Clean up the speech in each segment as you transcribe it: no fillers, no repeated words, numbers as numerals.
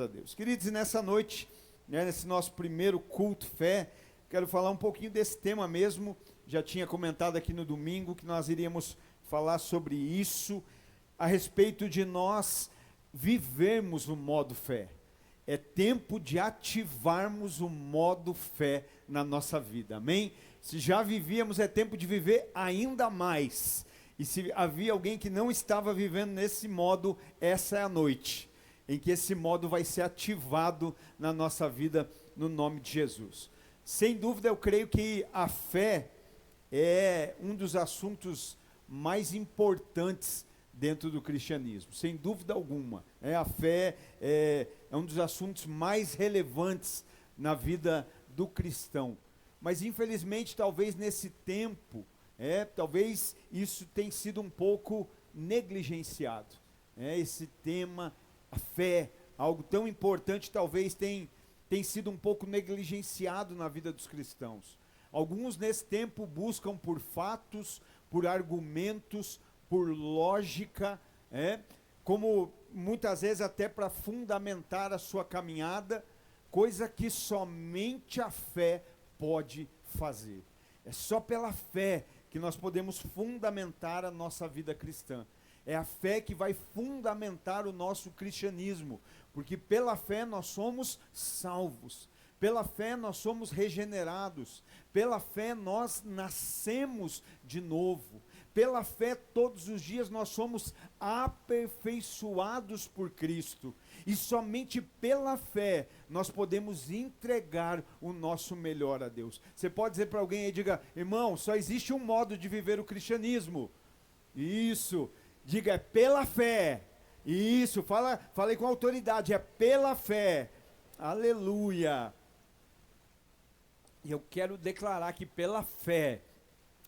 A Deus. Queridos, e nessa noite, nesse nosso primeiro culto fé, quero falar um pouquinho desse tema mesmo. Já tinha comentado aqui no domingo que nós iríamos falar sobre isso, a respeito de nós vivermos o modo fé. É tempo de ativarmos o modo fé na nossa vida, amém? Se já vivíamos, é tempo de viver ainda mais. E se havia alguém que não estava vivendo nesse modo, essa é a noite em que esse modo vai ser ativado na nossa vida, no nome de Jesus. Sem dúvida, eu creio que a fé é um dos assuntos mais importantes dentro do cristianismo, sem dúvida alguma. A fé é um dos assuntos mais relevantes na vida do cristão. Mas, infelizmente, talvez nesse tempo, talvez isso tenha sido um pouco negligenciado. Esse tema, a fé, algo tão importante, talvez tem sido um pouco negligenciado na vida dos cristãos. Alguns nesse tempo buscam por fatos, por argumentos, por lógica, como muitas vezes até para fundamentar a sua caminhada, coisa que somente a fé pode fazer. É só pela fé que nós podemos fundamentar a nossa vida cristã. É a fé que vai fundamentar o nosso cristianismo, porque pela fé nós somos salvos, pela fé nós somos regenerados, pela fé nós nascemos de novo, pela fé todos os dias nós somos aperfeiçoados por Cristo, e somente pela fé nós podemos entregar o nosso melhor a Deus. Você pode dizer para alguém aí, diga: irmão, só existe um modo de viver o cristianismo. Isso. Diga: é pela fé. Isso, falei com autoridade, é pela fé. Aleluia. E eu quero declarar que pela fé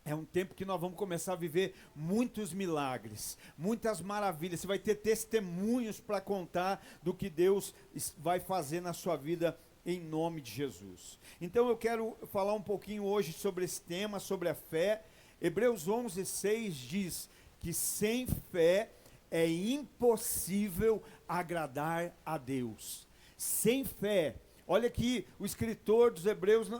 é um tempo que nós vamos começar a viver muitos milagres, muitas maravilhas. Você vai ter testemunhos para contar do que Deus vai fazer na sua vida, em nome de Jesus. Então eu quero falar um pouquinho hoje sobre esse tema, sobre a fé. Hebreus 11:6 diz que sem fé é impossível agradar a Deus. Sem fé, olha que o escritor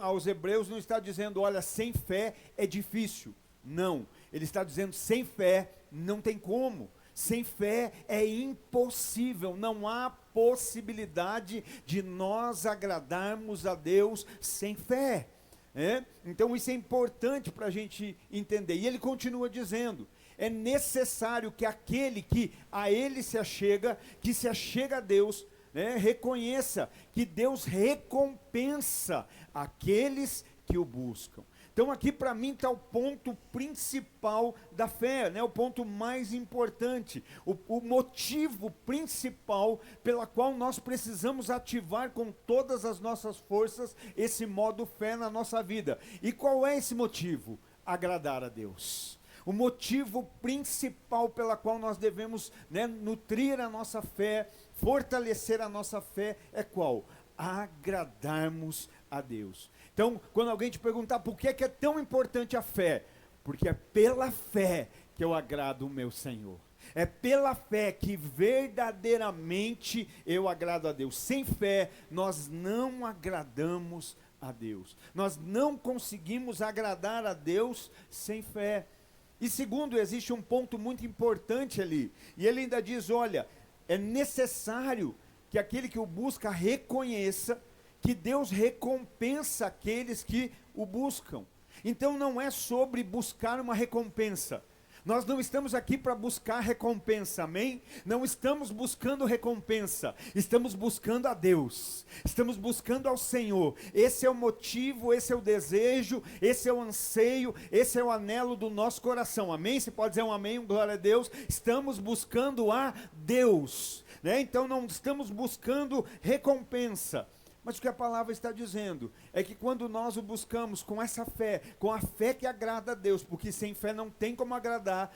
aos Hebreus não está dizendo, olha, sem fé é difícil. Não, ele está dizendo, sem fé não tem como. Sem fé é impossível, não há possibilidade de nós agradarmos a Deus sem fé. Então isso é importante para a gente entender. E ele continua dizendo, é necessário que aquele que a ele se achega, que se achega a Deus, reconheça que Deus recompensa aqueles que o buscam. Então aqui para mim está o ponto principal da fé, o ponto mais importante, o motivo principal pela qual nós precisamos ativar com todas as nossas forças esse modo fé na nossa vida. E qual é esse motivo? Agradar a Deus. O motivo principal pela qual nós devemos nutrir a nossa fé, fortalecer a nossa fé é qual? Agradarmos a Deus. Então, quando alguém te perguntar por que é tão importante a fé, porque é pela fé que eu agrado o meu Senhor. É pela fé que verdadeiramente eu agrado a Deus. Sem fé, nós não agradamos a Deus. Nós não conseguimos agradar a Deus sem fé. E segundo, existe um ponto muito importante ali, e ele ainda diz, olha, é necessário que aquele que o busca reconheça que Deus recompensa aqueles que o buscam. Então não é sobre buscar uma recompensa. Nós não estamos aqui para buscar recompensa, amém? Não estamos buscando recompensa, estamos buscando a Deus, estamos buscando ao Senhor. Esse é o motivo, esse é o desejo, esse é o anseio, esse é o anelo do nosso coração, amém? Você pode dizer um amém, um glória a Deus. Estamos buscando a Deus, então não estamos buscando recompensa. Mas o que a palavra está dizendo é que quando nós o buscamos com essa fé, com a fé que agrada a Deus, porque sem fé não tem como agradar,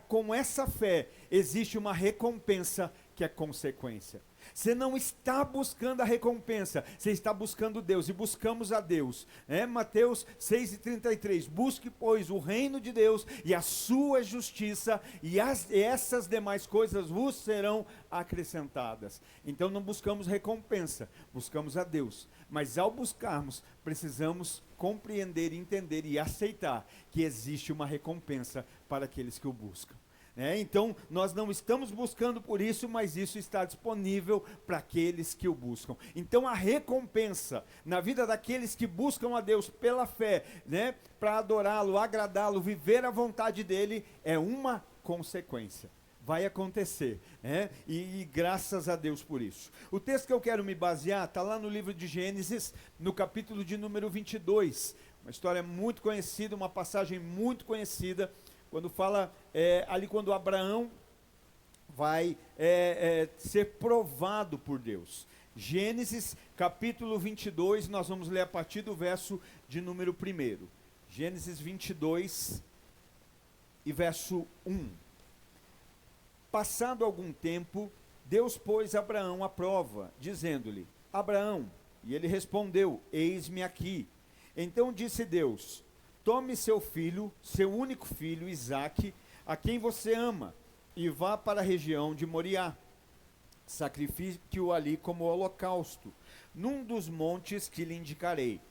com essa fé existe uma recompensa que é consequência. Você não está buscando a recompensa, você está buscando Deus, e buscamos a Deus. Mateus 6,33, busque, pois, o reino de Deus e a sua justiça, e essas demais coisas vos serão acrescentadas. Então não buscamos recompensa, buscamos a Deus. Mas ao buscarmos, precisamos compreender, entender e aceitar que existe uma recompensa para aqueles que o buscam. Então, nós não estamos buscando por isso, mas isso está disponível para aqueles que o buscam. Então, a recompensa na vida daqueles que buscam a Deus pela fé, para adorá-lo, agradá-lo, viver a vontade dele, é uma consequência. Vai acontecer, e graças a Deus por isso. O texto que eu quero me basear está lá no livro de Gênesis, no capítulo de número 22. Uma história muito conhecida, uma passagem muito conhecida, quando fala, ali quando Abraão vai ser provado por Deus. Gênesis capítulo 22, nós vamos ler a partir do verso de número 1. Gênesis 22 e verso 1. Passado algum tempo, Deus pôs Abraão à prova, dizendo-lhe: Abraão, e ele respondeu: eis-me aqui. Então disse Deus: tome seu filho, seu único filho, Isaque, a quem você ama, e vá para a região de Moriá. Sacrifique-o ali como holocausto, num dos montes que lhe indicarei.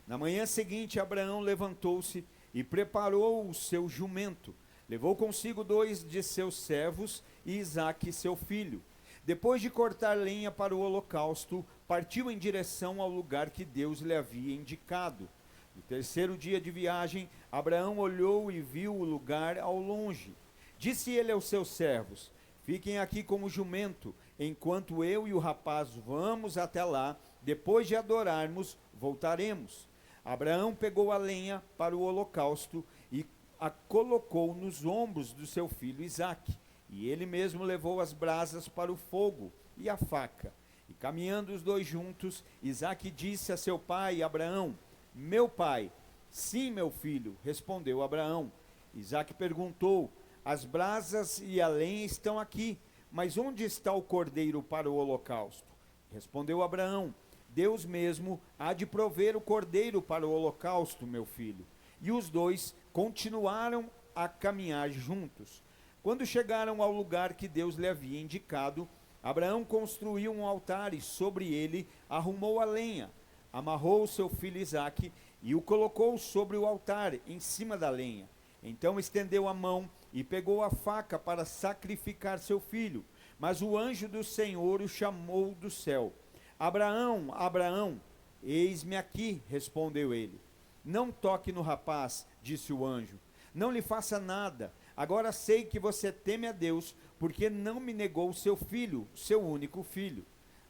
Na manhã seguinte, Abraão levantou-se e preparou o seu jumento. Levou consigo 2 de seus servos e Isaque, seu filho. Depois de cortar lenha para o holocausto, partiu em direção ao lugar que Deus lhe havia indicado. No 3º dia de viagem, Abraão olhou e viu o lugar ao longe. Disse ele aos seus servos: fiquem aqui como jumento, enquanto eu e o rapaz vamos até lá. Depois de adorarmos, voltaremos. Abraão pegou a lenha para o holocausto e a colocou nos ombros do seu filho Isaque. E ele mesmo levou as brasas para o fogo e a faca. E caminhando os dois juntos, Isaque disse a seu pai Abraão: meu pai. Sim, meu filho, respondeu Abraão. Isaque perguntou: as brasas e a lenha estão aqui, mas onde está o cordeiro para o holocausto? Respondeu Abraão: Deus mesmo há de prover o cordeiro para o holocausto, meu filho. E os dois continuaram a caminhar juntos. Quando chegaram ao lugar que Deus lhe havia indicado, Abraão construiu um altar e sobre ele arrumou a lenha. Amarrou o seu filho Isaque e o colocou sobre o altar, em cima da lenha. Então estendeu a mão e pegou a faca para sacrificar seu filho. Mas o anjo do Senhor o chamou do céu. Abraão, Abraão, eis-me aqui, respondeu ele. Não toque no rapaz, disse o anjo. Não lhe faça nada. Agora sei que você teme a Deus, porque não me negou seu filho, seu único filho.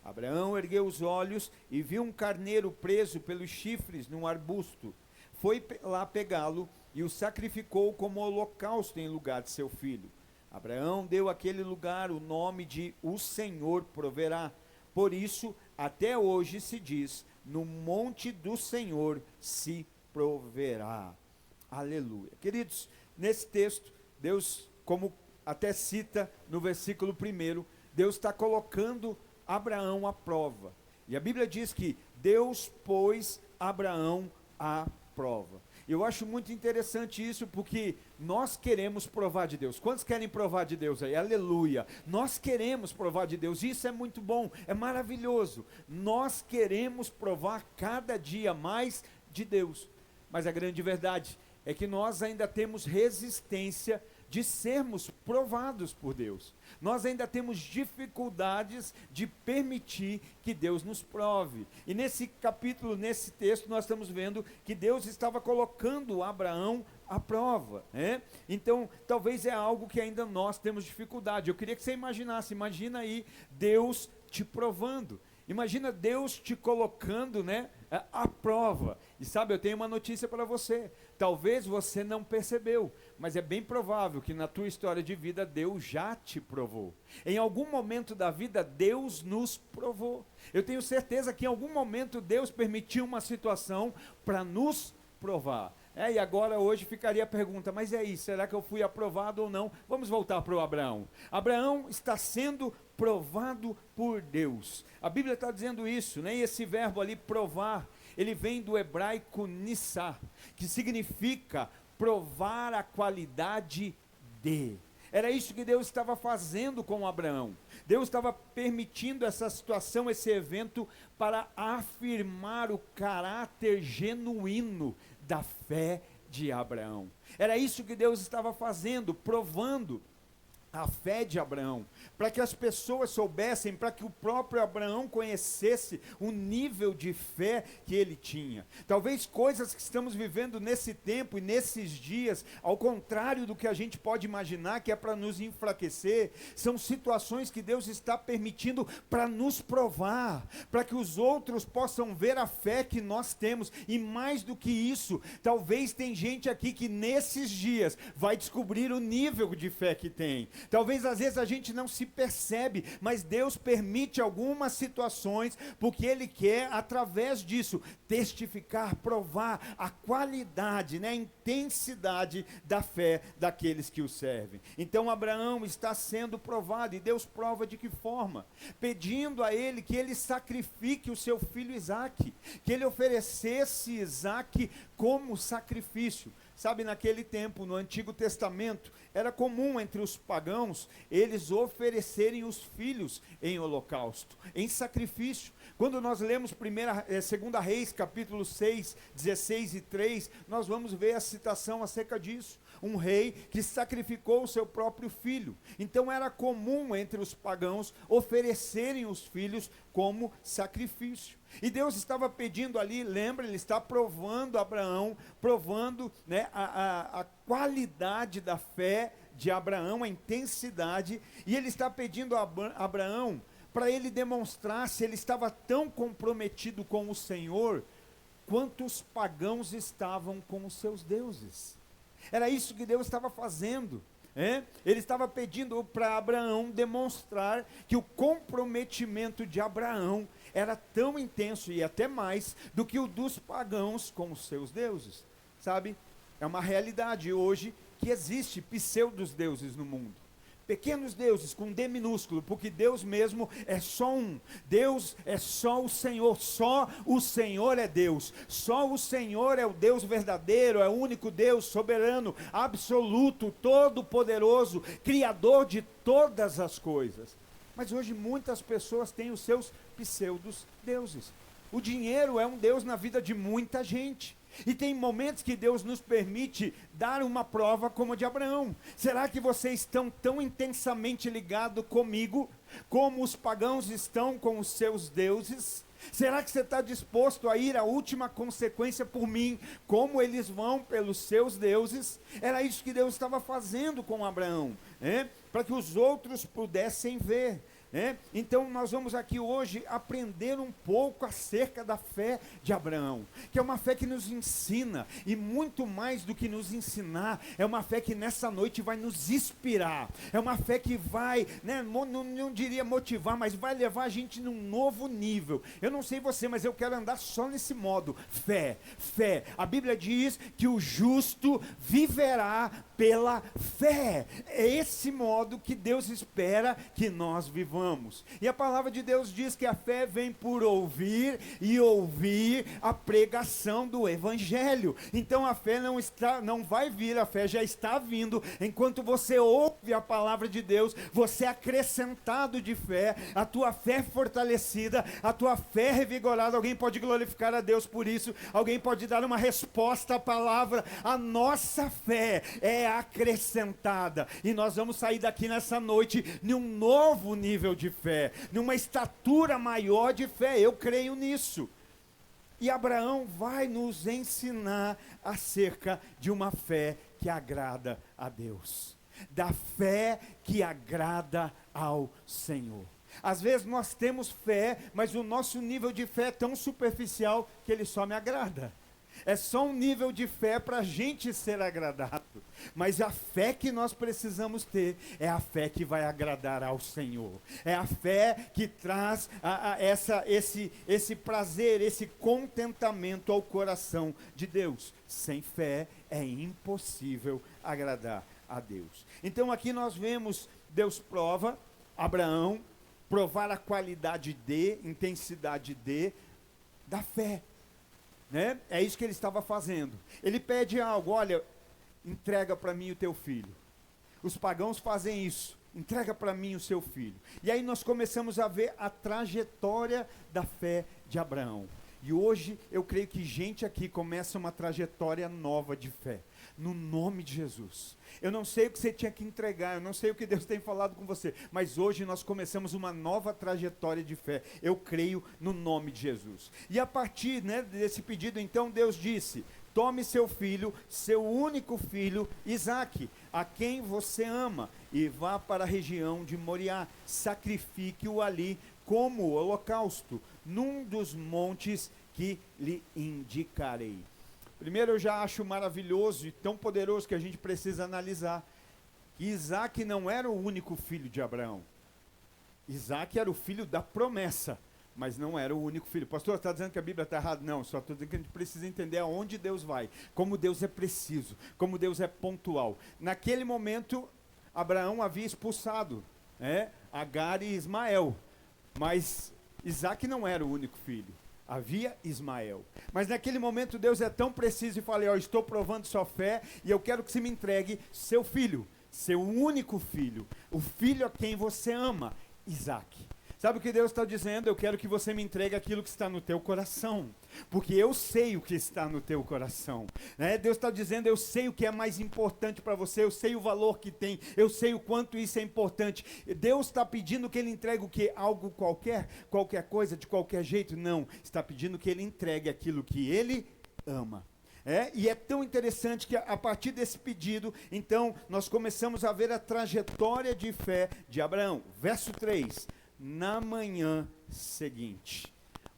Abraão ergueu os olhos e viu um carneiro preso pelos chifres num arbusto. Foi lá pegá-lo e o sacrificou como holocausto em lugar de seu filho. Abraão deu àquele lugar o nome de O Senhor Proverá. Por isso, até hoje se diz: no monte do Senhor se proverá. Aleluia. Queridos, nesse texto, Deus, como até cita no versículo 1, Deus está colocando Abraão à prova. E a Bíblia diz que Deus pôs Abraão à prova. Eu acho muito interessante isso, porque nós queremos provar de Deus. Quantos querem provar de Deus aí? Aleluia. Nós queremos provar de Deus. Isso é muito bom, é maravilhoso. Nós queremos provar cada dia mais de Deus. Mas a grande verdade é que nós ainda temos resistência de sermos provados por Deus. Nós ainda temos dificuldades de permitir que Deus nos prove. E nesse capítulo, nesse texto, nós estamos vendo que Deus estava colocando Abraão à prova, Então, talvez é algo que ainda nós temos dificuldade. Eu queria que você imaginasse, imagina aí Deus te provando. Imagina Deus te colocando, à prova. E sabe, eu tenho uma notícia para você. Talvez você não percebeu, mas é bem provável que na tua história de vida Deus já te provou. Em algum momento da vida Deus nos provou. Eu tenho certeza que em algum momento Deus permitiu uma situação para nos provar. E agora hoje ficaria a pergunta: mas e aí, será que eu fui aprovado ou não? Vamos voltar para o Abraão. Abraão está sendo provado por Deus. A Bíblia está dizendo isso, né? E esse verbo ali, provar, ele vem do hebraico nissá, que significa provar a qualidade de. Era isso que Deus estava fazendo com Abraão. Deus estava permitindo essa situação, esse evento, para afirmar o caráter genuíno da fé de Abraão. Era isso que Deus estava fazendo, provando a fé de Abraão, para que as pessoas soubessem, para que o próprio Abraão conhecesse o nível de fé que ele tinha. Talvez coisas que estamos vivendo nesse tempo e nesses dias, ao contrário do que a gente pode imaginar, que é para nos enfraquecer, são situações que Deus está permitindo para nos provar, para que os outros possam ver a fé que nós temos. E mais do que isso, talvez tem gente aqui que nesses dias vai descobrir o nível de fé que tem. Talvez às vezes a gente não se percebe, mas Deus permite algumas situações, porque Ele quer, através disso, testificar, provar a qualidade, né, a intensidade da fé daqueles que o servem. Então Abraão está sendo provado, e Deus prova de que forma? Pedindo a ele que ele sacrifique o seu filho Isaque, que ele oferecesse Isaque como sacrifício. Sabe, naquele tempo, no Antigo Testamento, era comum entre os pagãos, eles oferecerem os filhos em holocausto, em sacrifício. Quando nós lemos 2 Reis, capítulo 6, 16 e 3, nós vamos ver a citação acerca disso. Um rei que sacrificou o seu próprio filho. Então era comum entre os pagãos oferecerem os filhos como sacrifício. E Deus estava pedindo ali, lembra, Ele está provando Abraão, provando, né, a qualidade da fé de Abraão, a intensidade, e Ele está pedindo a Abraão para ele demonstrar se ele estava tão comprometido com o Senhor, quanto os pagãos estavam com os seus deuses. Era isso que Deus estava fazendo. Ele estava pedindo para Abraão demonstrar que o comprometimento de Abraão era tão intenso e até mais do que o dos pagãos com os seus deuses. Sabe, é uma realidade hoje que existe pseudos deuses no mundo. Pequenos deuses com D minúsculo, porque Deus mesmo é só um. Deus é só o Senhor é Deus. Só o Senhor é o Deus verdadeiro, é o único Deus soberano, absoluto, todo-poderoso, criador de todas as coisas. Mas hoje muitas pessoas têm os seus pseudos deuses. O dinheiro é um Deus na vida de muita gente. E tem momentos que Deus nos permite dar uma prova como a de Abraão. Será que vocês estão tão intensamente ligados comigo, como os pagãos estão com os seus deuses? Será que você está disposto a ir à última consequência por mim, como eles vão pelos seus deuses? Era isso que Deus estava fazendo com Abraão, para que os outros pudessem ver. Então nós vamos aqui hoje aprender um pouco acerca da fé de Abraão, que é uma fé que nos ensina, e muito mais do que nos ensinar, é uma fé que nessa noite vai nos inspirar, é uma fé que vai, não diria motivar, mas vai levar a gente num novo nível. Eu não sei você, mas eu quero andar só nesse modo, fé. A Bíblia diz que o justo viverá pela fé. É esse modo que Deus espera que nós vivamos. E a palavra de Deus diz que a fé vem por ouvir, e ouvir a pregação do Evangelho. Então a fé não vai vir, a fé já está vindo. Enquanto você ouve a palavra de Deus, você é acrescentado de fé, a tua fé é fortalecida, a tua fé é revigorada. Alguém pode glorificar a Deus por isso, alguém pode dar uma resposta à palavra. A nossa fé é acrescentada, e nós vamos sair daqui nessa noite num novo nível de fé, numa estatura maior de fé. Eu creio nisso. E Abraão vai nos ensinar acerca de uma fé que agrada a Deus, da fé que agrada ao Senhor. Às vezes nós temos fé, mas o nosso nível de fé é tão superficial que ele só me agrada. É só um nível de fé para a gente ser agradado. Mas a fé que nós precisamos ter é a fé que vai agradar ao Senhor. É a fé que traz esse prazer, esse contentamento ao coração de Deus. Sem fé é impossível agradar a Deus. Então aqui nós vemos Deus prova Abraão, provar a qualidade intensidade da fé, né? É isso que ele estava fazendo. Ele pede algo, olha, entrega para mim o teu filho. Os pagãos fazem isso, entrega para mim o seu filho. E aí nós começamos a ver a trajetória da fé de Abraão. E hoje eu creio que gente aqui começa uma trajetória nova de fé, no nome de Jesus. Eu não sei o que você tinha que entregar, eu não sei o que Deus tem falado com você, mas hoje nós começamos uma nova trajetória de fé. Eu creio no nome de Jesus. E a partir, né, desse pedido, então, Deus disse: tome seu filho, seu único filho, Isaque, a quem você ama, e vá para a região de Moriá, sacrifique-o ali como holocausto, num dos montes que lhe indicarei. Primeiro, eu já acho maravilhoso e tão poderoso que a gente precisa analisar que Isaque não era o único filho de Abraão. Isaque era o filho da promessa, mas não era o único filho. Pastor, está dizendo que a Bíblia está errada? Não, só estou dizendo que a gente precisa entender aonde Deus vai, como Deus é preciso, como Deus é pontual. Naquele momento, Abraão havia expulsado Agar e Ismael, mas Isaque não era o único filho. Havia Ismael. Mas naquele momento Deus é tão preciso e fala: ó, estou provando sua fé e eu quero que você me entregue seu filho, seu único filho, o filho a quem você ama, Isaque. Sabe o que Deus está dizendo? Eu quero que você me entregue aquilo que está no teu coração, porque eu sei o que está no teu coração, né? Deus está dizendo: eu sei o que é mais importante para você, eu sei o valor que tem, eu sei o quanto isso é importante. Deus está pedindo que ele entregue o quê? Algo qualquer coisa, de qualquer jeito? Não, está pedindo que ele entregue aquilo que ele ama. E é tão interessante que a partir desse pedido, então, nós começamos a ver a trajetória de fé de Abraão. Verso 3, na manhã seguinte.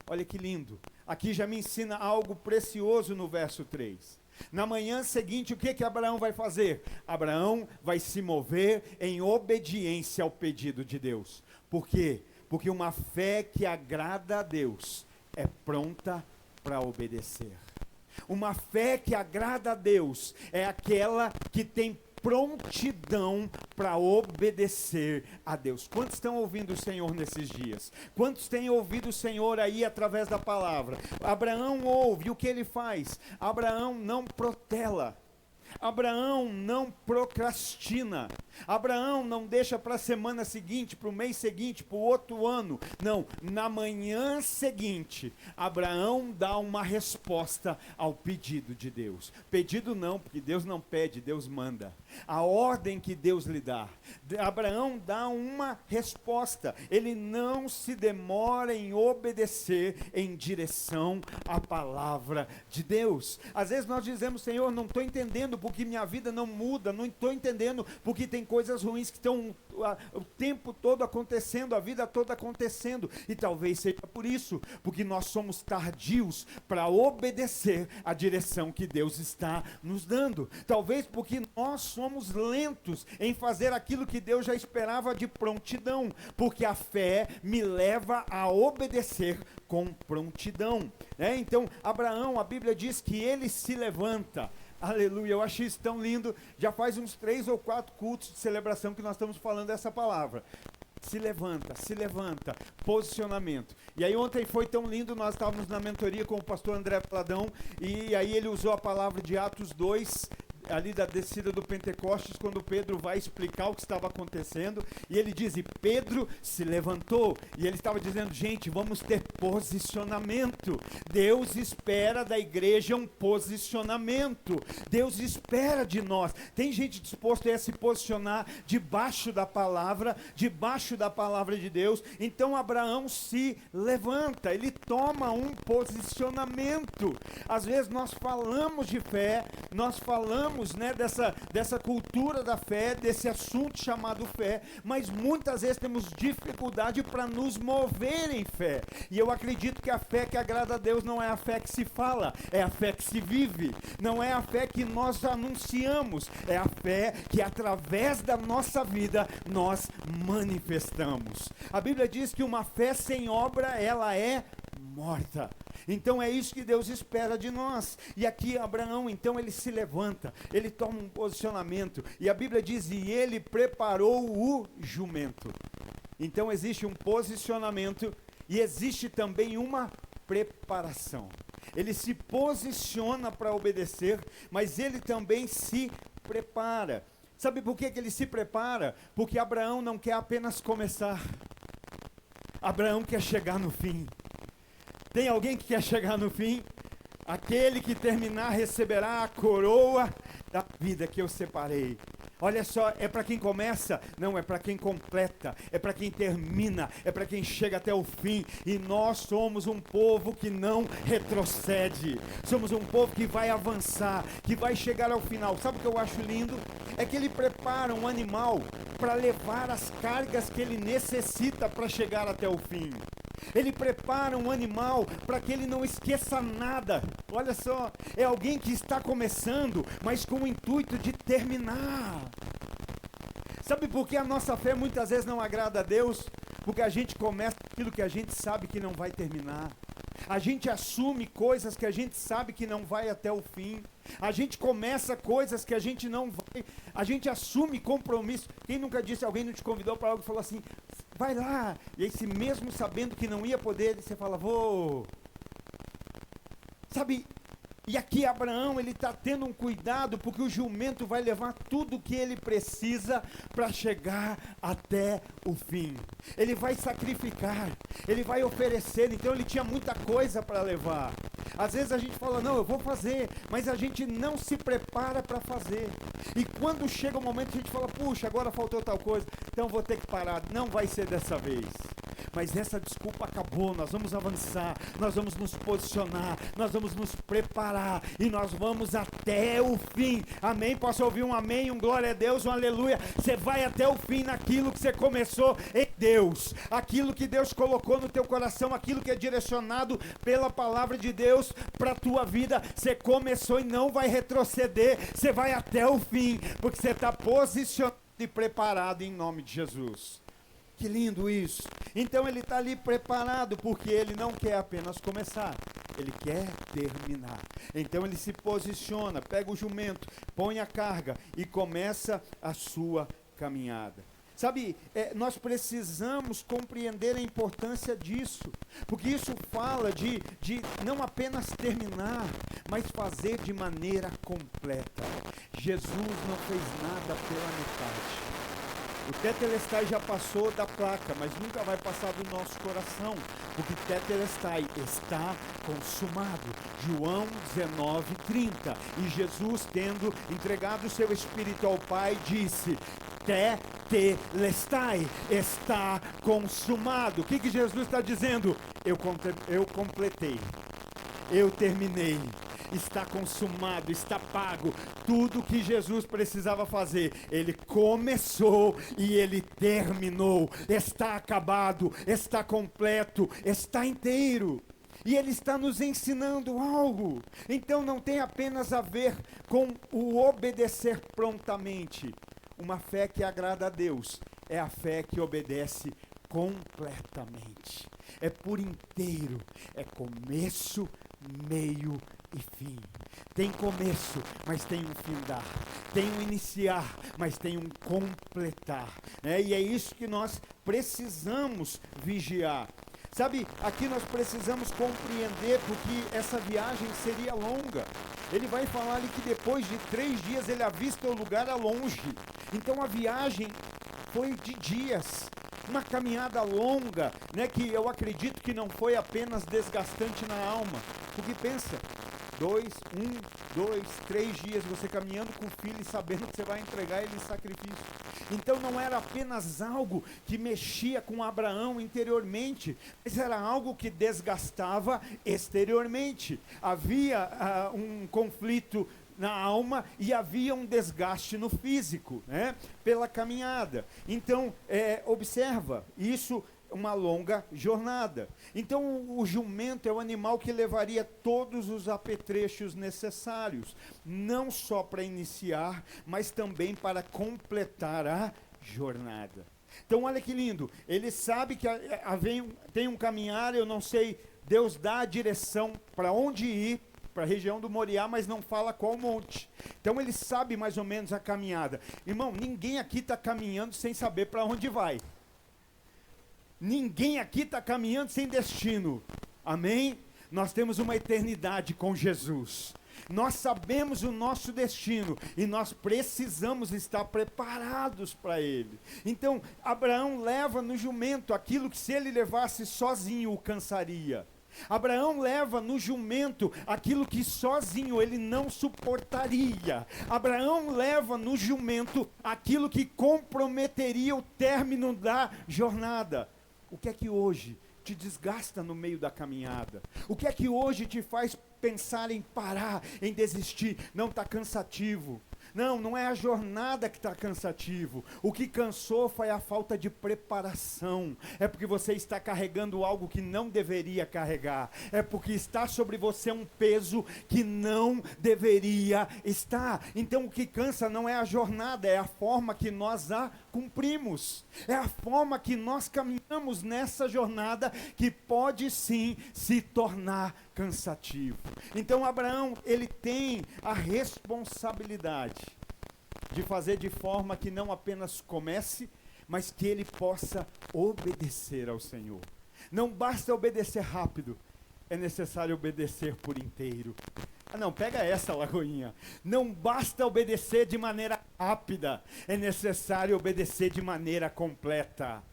Olha que lindo, aqui já me ensina algo precioso no verso 3. Na manhã seguinte, o que Abraão vai fazer? Abraão vai se mover em obediência ao pedido de Deus. Por quê? Porque uma fé que agrada a Deus é pronta para obedecer. Uma fé que agrada a Deus é aquela que tem prontidão para obedecer a Deus. Quantos estão ouvindo o Senhor nesses dias? Quantos têm ouvido o Senhor aí através da palavra? Abraão ouve, e o que ele faz? Abraão não protela. Abraão não procrastina. Abraão não deixa para a semana seguinte, para o mês seguinte, para o outro ano. Não, na manhã seguinte, Abraão dá uma resposta ao pedido de Deus. Pedido não, porque Deus não pede, Deus manda. A ordem que Deus lhe dá. Abraão dá uma resposta. Ele não se demora em obedecer em direção à palavra de Deus. Às vezes nós dizemos: Senhor, não estou entendendo porque minha vida não muda, não estou entendendo porque tem coisas ruins que estão o tempo todo acontecendo, a vida toda acontecendo, e talvez seja por isso, porque nós somos tardios para obedecer a direção que Deus está nos dando. Talvez porque nós somos lentos em fazer aquilo que Deus já esperava de prontidão, porque a fé me leva a obedecer com prontidão, Então Abraão, a Bíblia diz que ele se levanta. Aleluia, eu acho isso tão lindo. Já faz uns 3 ou 4 cultos de celebração que nós estamos falando dessa palavra. Se levanta, posicionamento. E aí ontem foi tão lindo, nós estávamos na mentoria com o pastor André Pladão, e aí ele usou a palavra de Atos 2, ali da descida do Pentecostes, quando Pedro vai explicar o que estava acontecendo, e ele diz: e Pedro se levantou, e ele estava dizendo: gente, vamos ter posicionamento. Deus espera da igreja um posicionamento. Deus espera de nós. Tem gente disposta a se posicionar debaixo da palavra de Deus. Então Abraão se levanta, ele toma um posicionamento. Às vezes nós falamos de fé, nós falamos dessa cultura da fé, desse assunto chamado fé, mas muitas vezes temos dificuldade para nos mover em fé. E eu acredito que a fé que agrada a Deus não é a fé que se fala, é a fé que se vive. Não é a fé que nós anunciamos, é a fé que através da nossa vida nós manifestamos. A Bíblia diz que uma fé sem obra, ela é morta. Então é isso que Deus espera de nós. E aqui Abraão, então, ele se levanta, ele toma um posicionamento, e a Bíblia diz: e ele preparou o jumento. Então existe um posicionamento e existe também uma preparação. Ele se posiciona para obedecer, mas ele também se prepara. Sabe por que ele se prepara? Porque Abraão não quer apenas começar. Abraão quer chegar no fim. Tem alguém que quer chegar no fim? Aquele que terminar receberá a coroa da vida que eu separei. Olha só, é para quem começa? Não, é para quem completa, é para quem termina, é para quem chega até o fim. E nós somos um povo que não retrocede. Somos um povo que vai avançar, que vai chegar ao final. Sabe o que eu acho lindo? É que ele prepara um animal para levar as cargas que ele necessita para chegar até o fim. Ele prepara um animal para que ele não esqueça nada. Olha só, é alguém que está começando, mas com o intuito de terminar. Sabe por que a nossa fé muitas vezes não agrada a Deus? Porque a gente começa aquilo que a gente sabe que não vai terminar. A gente assume coisas que a gente sabe que não vai até o fim. A gente começa coisas que a gente não vai. A gente assume compromisso. Quem nunca disse, alguém não te convidou para algo e falou assim, vai lá. E aí, se mesmo sabendo que não ia poder, você fala, vou. Sabe, e aqui Abraão, ele está tendo um cuidado, porque o jumento vai levar tudo o que ele precisa para chegar até o fim. Ele vai sacrificar, ele vai oferecer, então ele tinha muita coisa para levar. Às vezes a gente fala, não, eu vou fazer, mas a gente não se prepara para fazer. E quando chega o momento que a gente fala, puxa, agora faltou tal coisa, então vou ter que parar. Não vai ser dessa vez. Mas essa desculpa acabou, nós vamos avançar, nós vamos nos posicionar, nós vamos nos preparar e nós vamos até o fim. Amém? Posso ouvir um amém, um glória a Deus, um aleluia? Você vai até o fim naquilo que você começou em Deus, aquilo que Deus colocou no teu coração, aquilo que é direcionado pela palavra de Deus para a tua vida. Você começou e não vai retroceder, você vai até o fim, porque você está posicionado e preparado em nome de Jesus. Que lindo isso. Então ele está ali preparado, porque ele não quer apenas começar, ele quer terminar. Então ele se posiciona, pega o jumento, põe a carga e começa a sua caminhada. Sabe, nós precisamos compreender a importância disso, porque isso fala de não apenas terminar, mas fazer de maneira completa. Jesus não fez nada pela metade. O Tetelestai já passou da placa, mas nunca vai passar do nosso coração, porque Tetelestai está consumado. João 19:30. E Jesus, tendo entregado o seu Espírito ao Pai, disse, Tetelestai, está consumado. O que Jesus está dizendo? Eu completei, eu terminei. Está consumado, está pago. Tudo que Jesus precisava fazer, ele começou e ele terminou. Está acabado, está completo, está inteiro. E ele está nos ensinando algo. Então não tem apenas a ver com o obedecer prontamente. Uma fé que agrada a Deus é a fé que obedece completamente. É por inteiro, é começo, meio e fim. Tem começo, mas tem um findar. Tem um iniciar, mas tem um completar. E é isso que nós precisamos vigiar. Sabe, aqui nós precisamos compreender, porque essa viagem seria longa. Ele vai falar ali que depois de 3 dias ele avista o lugar a longe. Então a viagem foi de dias. Uma caminhada longa, que eu acredito que não foi apenas desgastante na alma. Porque pensa, 2, 3 dias você caminhando com o filho e sabendo que você vai entregar ele em sacrifício. Então não era apenas algo que mexia com Abraão interiormente, mas era algo que desgastava exteriormente. Havia um conflito na alma e havia um desgaste no físico, pela caminhada. Então, observa, isso uma longa jornada. Então o jumento é o animal que levaria todos os apetrechos necessários, não só para iniciar, mas também para completar a jornada. Então olha que lindo, ele sabe que tem um caminhar, eu não sei, Deus dá a direção para onde ir, para a região do Moriá, mas não fala qual monte. Então ele sabe mais ou menos a caminhada. Irmão, ninguém aqui está caminhando sem saber para onde vai. Ninguém aqui está caminhando sem destino. Amém? Nós temos uma eternidade com Jesus. Nós sabemos o nosso destino e nós precisamos estar preparados para ele. Então, Abraão leva no jumento aquilo que se ele levasse sozinho o cansaria. Abraão leva no jumento aquilo que sozinho ele não suportaria. Abraão leva no jumento aquilo que comprometeria o término da jornada. O que é que hoje te desgasta no meio da caminhada? O que é que hoje te faz pensar em parar, em desistir? Não está cansativo. Não é a jornada que está cansativo. O que cansou foi a falta de preparação. É porque você está carregando algo que não deveria carregar. É porque está sobre você um peso que não deveria estar. Então o que cansa não é a jornada, é a forma que nós a cumprimos. É a forma que nós caminhamos nessa jornada que pode sim se tornar cansativo. Então Abraão, ele tem a responsabilidade de fazer de forma que não apenas comece, mas que ele possa obedecer ao Senhor. Não basta obedecer rápido, é necessário obedecer por inteiro. Não, pega essa, Lagoinha. Não basta obedecer de maneira rápida, é necessário obedecer de maneira completa.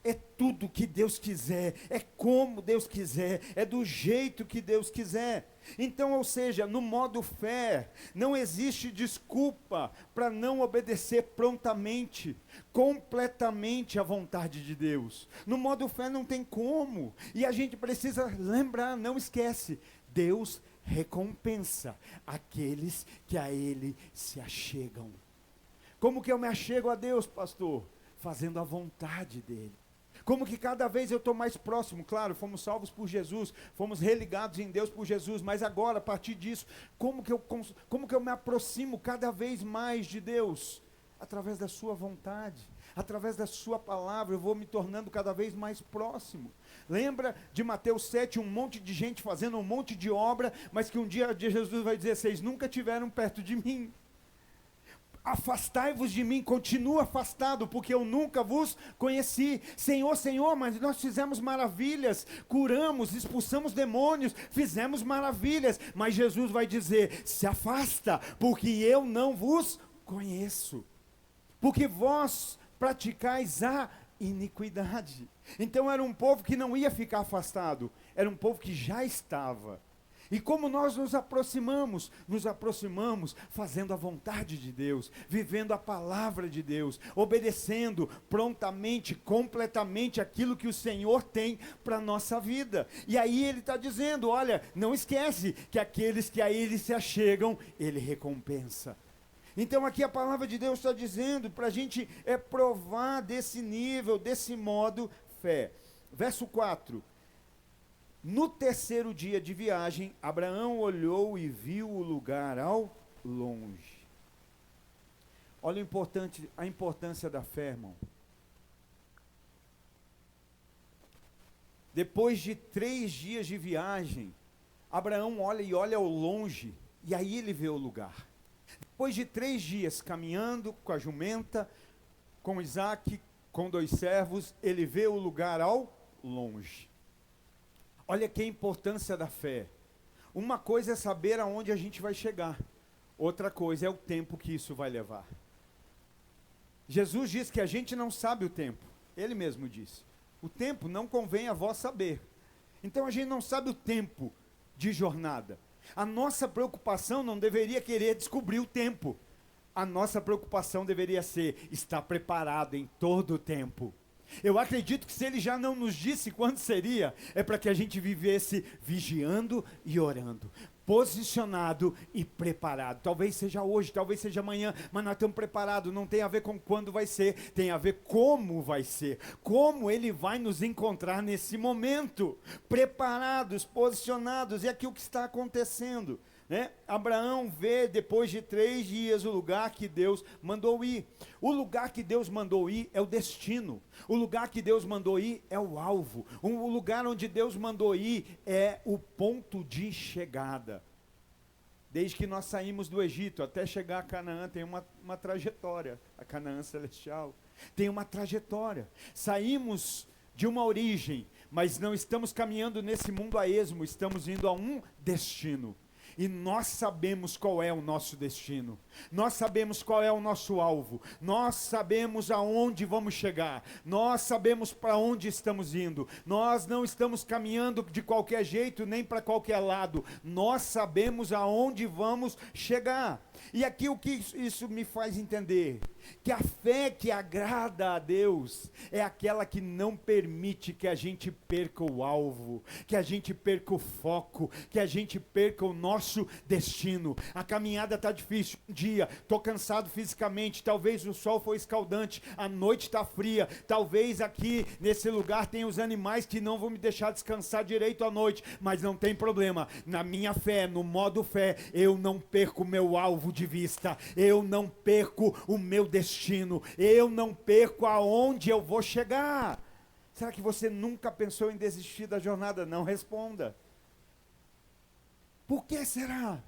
É tudo que Deus quiser, é como Deus quiser, é do jeito que Deus quiser. Então, ou seja, no modo fé, não existe desculpa para não obedecer prontamente, completamente à vontade de Deus. No modo fé não tem como. E a gente precisa lembrar, não esquece, Deus recompensa aqueles que a Ele se achegam. Como que eu me achego a Deus, pastor? Fazendo a vontade dEle. Como que cada vez eu estou mais próximo? Claro, fomos salvos por Jesus, fomos religados em Deus por Jesus, mas agora, a partir disso, como que eu me aproximo cada vez mais de Deus? Através da sua vontade, através da sua palavra, eu vou me tornando cada vez mais próximo. Lembra de Mateus 7, um monte de gente fazendo um monte de obra, mas que um dia Jesus vai dizer, vocês nunca estiveram perto de mim. Afastai-vos de mim, continua afastado, porque eu nunca vos conheci. Senhor, Senhor, mas nós fizemos maravilhas, curamos, expulsamos demônios, fizemos maravilhas, mas Jesus vai dizer, se afasta, porque eu não vos conheço, porque vós praticais a iniquidade. Então era um povo que não ia ficar afastado, era um povo que já estava. E como nós nos aproximamos fazendo a vontade de Deus, vivendo a palavra de Deus, obedecendo prontamente, completamente aquilo que o Senhor tem para a nossa vida. E aí ele está dizendo, olha, não esquece que aqueles que a Ele se achegam, Ele recompensa. Então aqui a palavra de Deus está dizendo para a gente provar desse nível, desse modo, fé. Verso 4. No terceiro dia de viagem, Abraão olhou e viu o lugar ao longe. Olha a importância da fé, irmão. Depois de 3 dias de viagem, Abraão olha ao longe, e aí ele vê o lugar. Depois de 3 dias caminhando com a jumenta, com Isaac, com 2 servos, ele vê o lugar ao longe. Olha que importância da fé. Uma coisa é saber aonde a gente vai chegar. Outra coisa é o tempo que isso vai levar. Jesus diz que a gente não sabe o tempo. Ele mesmo disse. O tempo não convém a vós saber. Então a gente não sabe o tempo de jornada. A nossa preocupação não deveria querer descobrir o tempo. A nossa preocupação deveria ser estar preparado em todo o tempo. Eu acredito que se ele já não nos disse quando seria, é para que a gente vivesse vigiando e orando, posicionado e preparado. Talvez seja hoje, talvez seja amanhã, mas nós estamos preparados. Não tem a ver com quando vai ser, tem a ver como vai ser, como ele vai nos encontrar nesse momento, preparados, posicionados. E aqui o que está acontecendo, né? Abraão vê depois de 3 dias o lugar que Deus mandou ir. O lugar que Deus mandou ir é o destino. O lugar que Deus mandou ir é o alvo. O lugar onde Deus mandou ir é o ponto de chegada. Desde que nós saímos do Egito até chegar a Canaã tem uma trajetória, a Canaã celestial. tem uma trajetória. Saímos de uma origem, mas não estamos caminhando nesse mundo a esmo, estamos indo a um destino. E nós sabemos qual é o nosso destino, nós sabemos qual é o nosso alvo, nós sabemos aonde vamos chegar, nós sabemos para onde estamos indo, nós não estamos caminhando de qualquer jeito, nem para qualquer lado, nós sabemos aonde vamos chegar. E aqui o que isso me faz entender? Que a fé que agrada a Deus é aquela que não permite que a gente perca o alvo, que a gente perca o foco, que a gente perca o nosso destino. A caminhada está difícil, um dia estou cansado fisicamente, talvez o sol foi escaldante, a noite está fria, talvez aqui nesse lugar tem os animais que não vão me deixar descansar direito à noite, mas não tem problema, na minha fé, no modo fé, eu não perco o meu alvo de vista, eu não perco o meu destino, eu não perco aonde eu vou chegar. Será que você nunca pensou em desistir da jornada? Não responda. Por que será?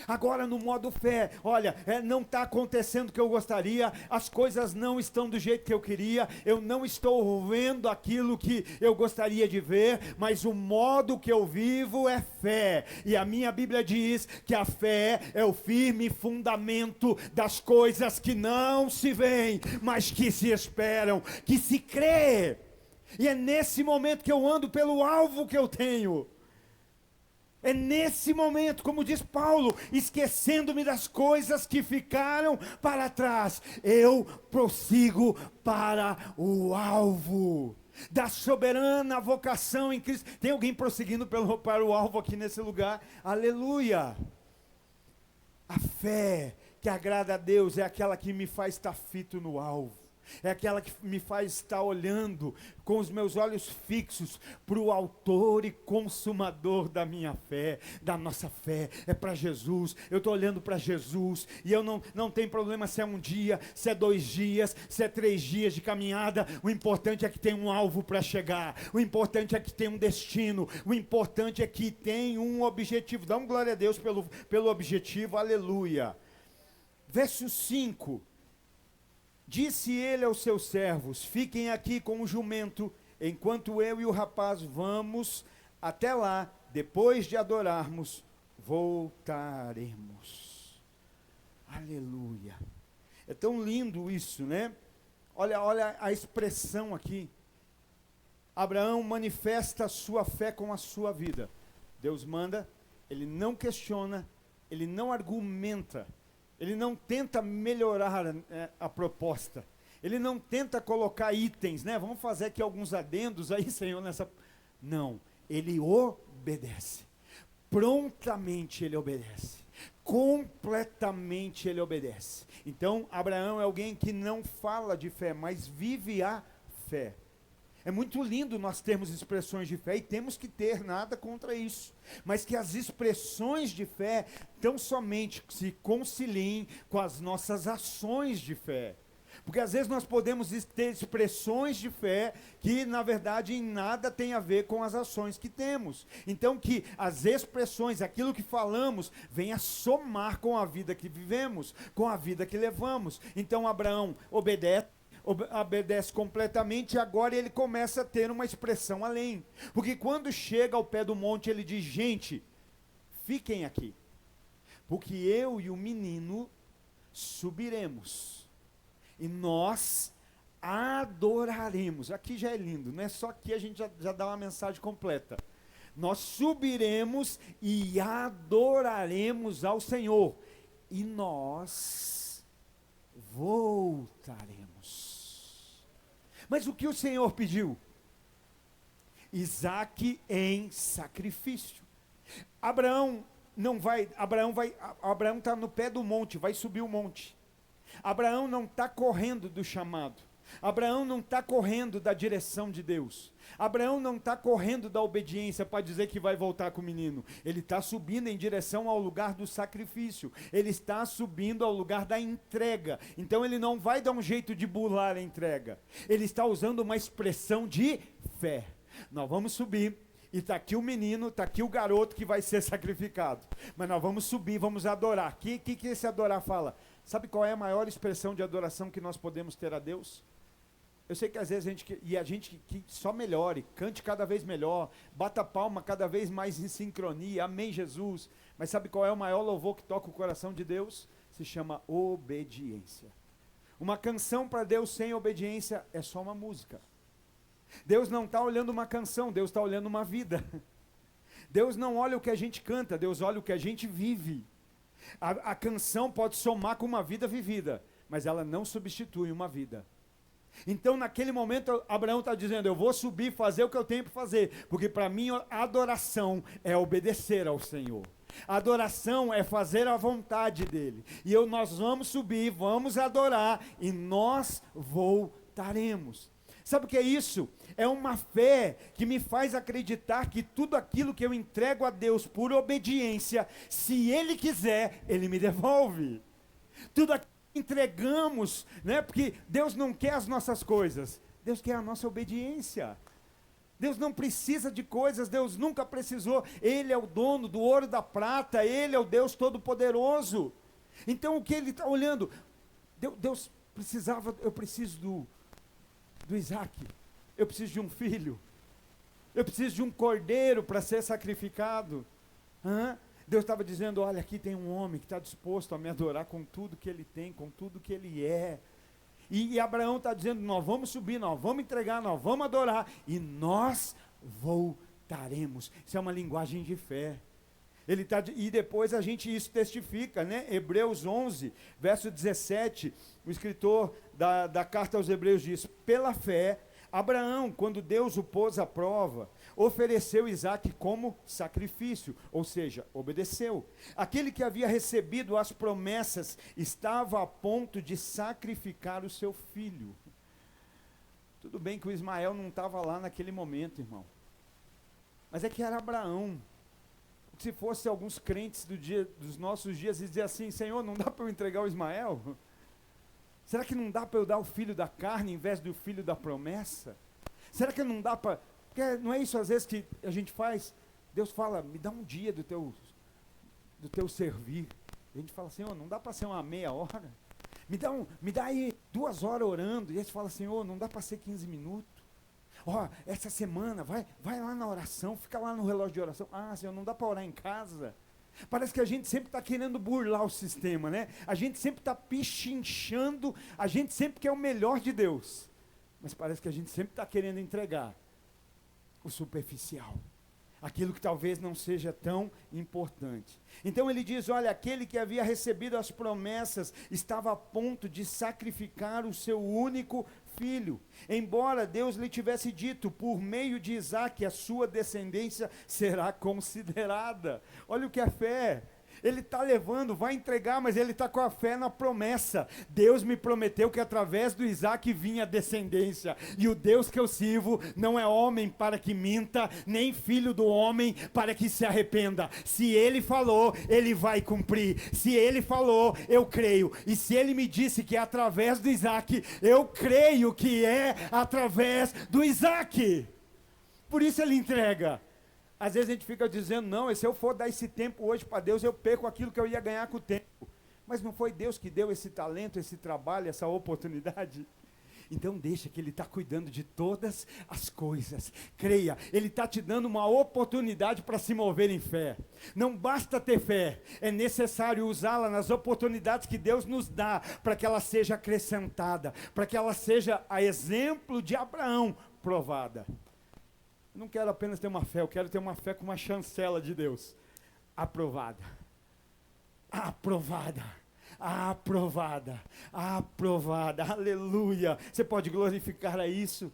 Agora no modo fé, olha, não está acontecendo o que eu gostaria, as coisas não estão do jeito que eu queria, eu não estou vendo aquilo que eu gostaria de ver, mas o modo que eu vivo é fé, e a minha Bíblia diz que a fé é o firme fundamento das coisas que não se veem, mas que se esperam, que se crê, e é nesse momento que eu ando pelo alvo que eu tenho. É nesse momento, como diz Paulo, esquecendo-me das coisas que ficaram para trás, eu prossigo para o alvo da soberana vocação em Cristo. Tem alguém prosseguindo para o alvo aqui nesse lugar? Aleluia! A fé que agrada a Deus é aquela que me faz estar fito no alvo. É aquela que me faz estar olhando com os meus olhos fixos para o autor e consumador da minha fé, da nossa fé, é para Jesus, eu estou olhando para Jesus, e eu não tem problema se é um dia, se é 2 dias, se é 3 dias de caminhada, o importante é que tem um alvo para chegar, o importante é que tem um destino, o importante é que tem um objetivo, dá um glória a Deus pelo objetivo, aleluia. Verso 5, disse ele aos seus servos, fiquem aqui com o jumento, enquanto eu e o rapaz vamos até lá, depois de adorarmos, voltaremos. Aleluia. É tão lindo isso, né? Olha a expressão aqui. Abraão manifesta a sua fé com a sua vida. Deus manda, ele não questiona, ele não argumenta, ele não tenta melhorar a proposta. Ele não tenta colocar itens, né? Vamos fazer aqui alguns adendos aí, Senhor, nessa... Não, ele obedece. Prontamente ele obedece. Completamente ele obedece. Então, Abraão é alguém que não fala de fé, mas vive a fé. É muito lindo nós termos expressões de fé, e temos que ter, nada contra isso, mas que as expressões de fé tão somente se conciliem com as nossas ações de fé, porque às vezes nós podemos ter expressões de fé que na verdade em nada tem a ver com as ações que temos, então que as expressões, aquilo que falamos, venha somar com a vida que vivemos, com a vida que levamos. Então Abraão obedece completamente, e agora ele começa a ter uma expressão além, porque quando chega ao pé do monte, ele diz, gente, fiquem aqui, porque eu e o menino subiremos, e nós adoraremos. Aqui já é lindo, não é só aqui, a gente já dá uma mensagem completa. Nós subiremos e adoraremos ao Senhor, e nós voltaremos. Mas o que o Senhor pediu? Isaque em sacrifício. Abraão está no pé do monte, vai subir o monte. Abraão não está correndo do chamado. Abraão não está correndo da direção de Deus. Abraão não está correndo da obediência para dizer que vai voltar com o menino. Ele está subindo em direção ao lugar do sacrifício. Ele está subindo ao lugar da entrega. Então ele não vai dar um jeito de burlar a entrega. Ele está usando uma expressão de fé. Nós vamos subir, e está aqui o menino, está aqui o garoto que vai ser sacrificado. Mas nós vamos subir, vamos adorar. O que esse adorar fala? Sabe qual é a maior expressão de adoração que nós podemos ter a Deus? Eu sei que às vezes a gente que só melhore, cante cada vez melhor, bata palma cada vez mais em sincronia, amém Jesus. Mas sabe qual é o maior louvor que toca o coração de Deus? Se chama obediência. Uma canção para Deus sem obediência é só uma música. Deus não está olhando uma canção, Deus está olhando uma vida. Deus não olha o que a gente canta, Deus olha o que a gente vive. A canção pode somar com uma vida vivida, mas ela não substitui uma vida. Então naquele momento Abraão está dizendo, eu vou subir, fazer o que eu tenho para fazer, porque para mim a adoração é obedecer ao Senhor. A adoração é fazer a vontade dEle. E nós vamos subir, vamos adorar, e nós voltaremos. Sabe o que é isso? É uma fé que me faz acreditar que tudo aquilo que eu entrego a Deus por obediência, se Ele quiser, Ele me devolve. Tudo aquilo que entregamos, né? Porque Deus não quer as nossas coisas, Deus quer a nossa obediência. Deus não precisa de coisas, Deus nunca precisou. Ele é o dono do ouro e da prata, Ele é o Deus Todo-Poderoso. Então o que Ele está olhando? Deus precisava, eu preciso do Isaac, eu preciso de um filho, eu preciso de um cordeiro para ser sacrificado. Deus estava dizendo, olha, aqui tem um homem que está disposto a me adorar com tudo que ele tem, com tudo que ele é. E Abraão está dizendo, nós vamos subir, nós vamos entregar, nós vamos adorar, e nós voltaremos. Isso é uma linguagem de fé. E depois a gente isso testifica, né? Hebreus 11, verso 17, o escritor da carta aos Hebreus diz, pela fé, Abraão, quando Deus o pôs à prova, ofereceu Isaque como sacrifício, ou seja, obedeceu. Aquele que havia recebido as promessas estava a ponto de sacrificar o seu filho. Tudo bem que o Ismael não estava lá naquele momento, irmão, mas é que era Abraão. Se fosse alguns crentes dos nossos dias e dizer assim, Senhor, não dá para eu entregar o Ismael? Será que não dá para eu dar o filho da carne em vez do filho da promessa? Será que não dá para... Porque não é isso às vezes que a gente faz? Deus fala, me dá um dia do teu servir. A gente fala, Senhor, não dá para ser uma meia hora? Me dá aí 2 horas orando. E a gente fala, Senhor, não dá para ser 15 minutos? Essa semana, vai lá na oração, fica lá no relógio de oração. Senhor, não dá para orar em casa? Parece que a gente sempre está querendo burlar o sistema, né? A gente sempre está pichinchando, a gente sempre quer o melhor de Deus. Mas parece que a gente sempre está querendo entregar o superficial, aquilo que talvez não seja tão importante. Então ele diz, olha, aquele que havia recebido as promessas estava a ponto de sacrificar o seu único filho, embora Deus lhe tivesse dito, por meio de Isaque, a sua descendência será considerada. Olha o que é fé. Ele está levando, vai entregar, mas ele está com a fé na promessa. Deus me prometeu que através do Isaque vinha a descendência, e o Deus que eu sirvo não é homem para que minta, nem filho do homem para que se arrependa. Se ele falou, ele vai cumprir. Se ele falou, eu creio. E se ele me disse que é através do Isaque, eu creio que é através do Isaque. Por isso ele entrega. Às vezes a gente fica dizendo, não, se eu for dar esse tempo hoje para Deus, eu perco aquilo que eu ia ganhar com o tempo. Mas não foi Deus que deu esse talento, esse trabalho, essa oportunidade? Então deixa que Ele está cuidando de todas as coisas. Creia, Ele está te dando uma oportunidade para se mover em fé. Não basta ter fé, é necessário usá-la nas oportunidades que Deus nos dá, para que ela seja acrescentada, para que ela seja a exemplo de Abraão provada. Não quero apenas ter uma fé, eu quero ter uma fé com uma chancela de Deus. Aprovada. Aprovada. Aprovada. Aprovada. Aleluia. Você pode glorificar a isso?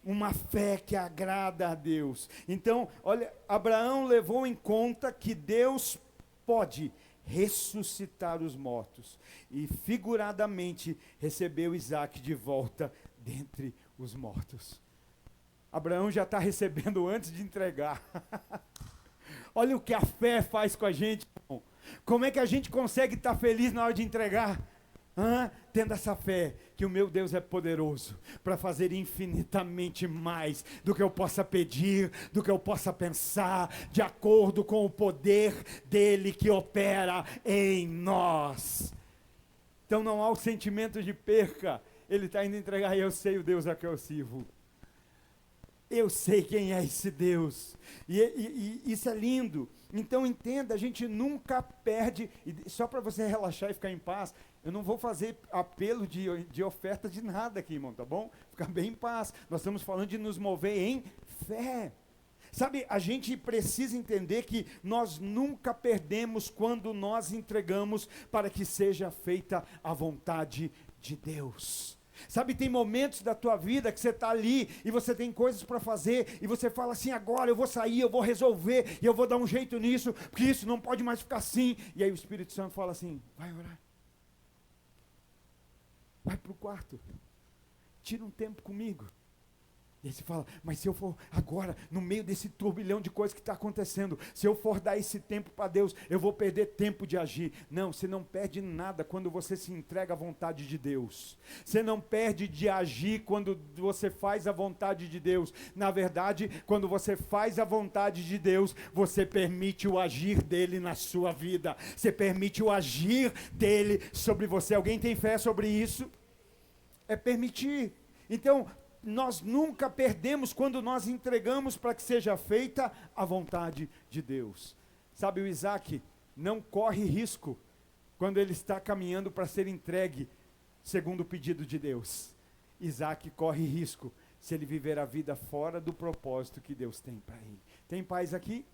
Uma fé que agrada a Deus. Então, olha, Abraão levou em conta que Deus pode ressuscitar os mortos. E figuradamente recebeu Isaque de volta dentre os mortos. Abraão já está recebendo antes de entregar. Olha o que a fé faz com a gente, irmão. Como é que a gente consegue estar feliz na hora de entregar? Tendo essa fé que o meu Deus é poderoso para fazer infinitamente mais do que eu possa pedir, do que eu possa pensar, de acordo com o poder dele que opera em nós. Então não há o sentimento de perca. ele está indo entregar, e eu sei o Deus a que eu sirvo. Eu sei quem é esse Deus, e isso é lindo. Então entenda, a gente nunca perde, e só para você relaxar e ficar em paz, eu não vou fazer apelo de oferta de nada aqui, irmão, tá bom? Ficar bem em paz, nós estamos falando de nos mover em fé. Sabe, a gente precisa entender que nós nunca perdemos quando nós entregamos para que seja feita a vontade de Deus. Sabe, tem momentos da tua vida que você está ali e você tem coisas para fazer e você fala assim, agora eu vou sair, eu vou resolver e eu vou dar um jeito nisso, porque isso não pode mais ficar assim. E aí o Espírito Santo fala assim, vai orar. Vai para o quarto. Tira um tempo comigo. E aí você fala, mas se eu for agora, no meio desse turbilhão de coisas que está acontecendo, se eu for dar esse tempo para Deus, eu vou perder tempo de agir. Não, você não perde nada quando você se entrega à vontade de Deus. Você não perde de agir quando você faz a vontade de Deus. Na verdade, quando você faz a vontade de Deus, você permite o agir dele na sua vida. Você permite o agir dele sobre você. Alguém tem fé sobre isso? É permitir. Então, nós nunca perdemos quando nós entregamos para que seja feita a vontade de Deus. Sabe, o Isaac não corre risco quando ele está caminhando para ser entregue segundo o pedido de Deus. Isaac corre risco se ele viver a vida fora do propósito que Deus tem para ele. Tem paz aqui?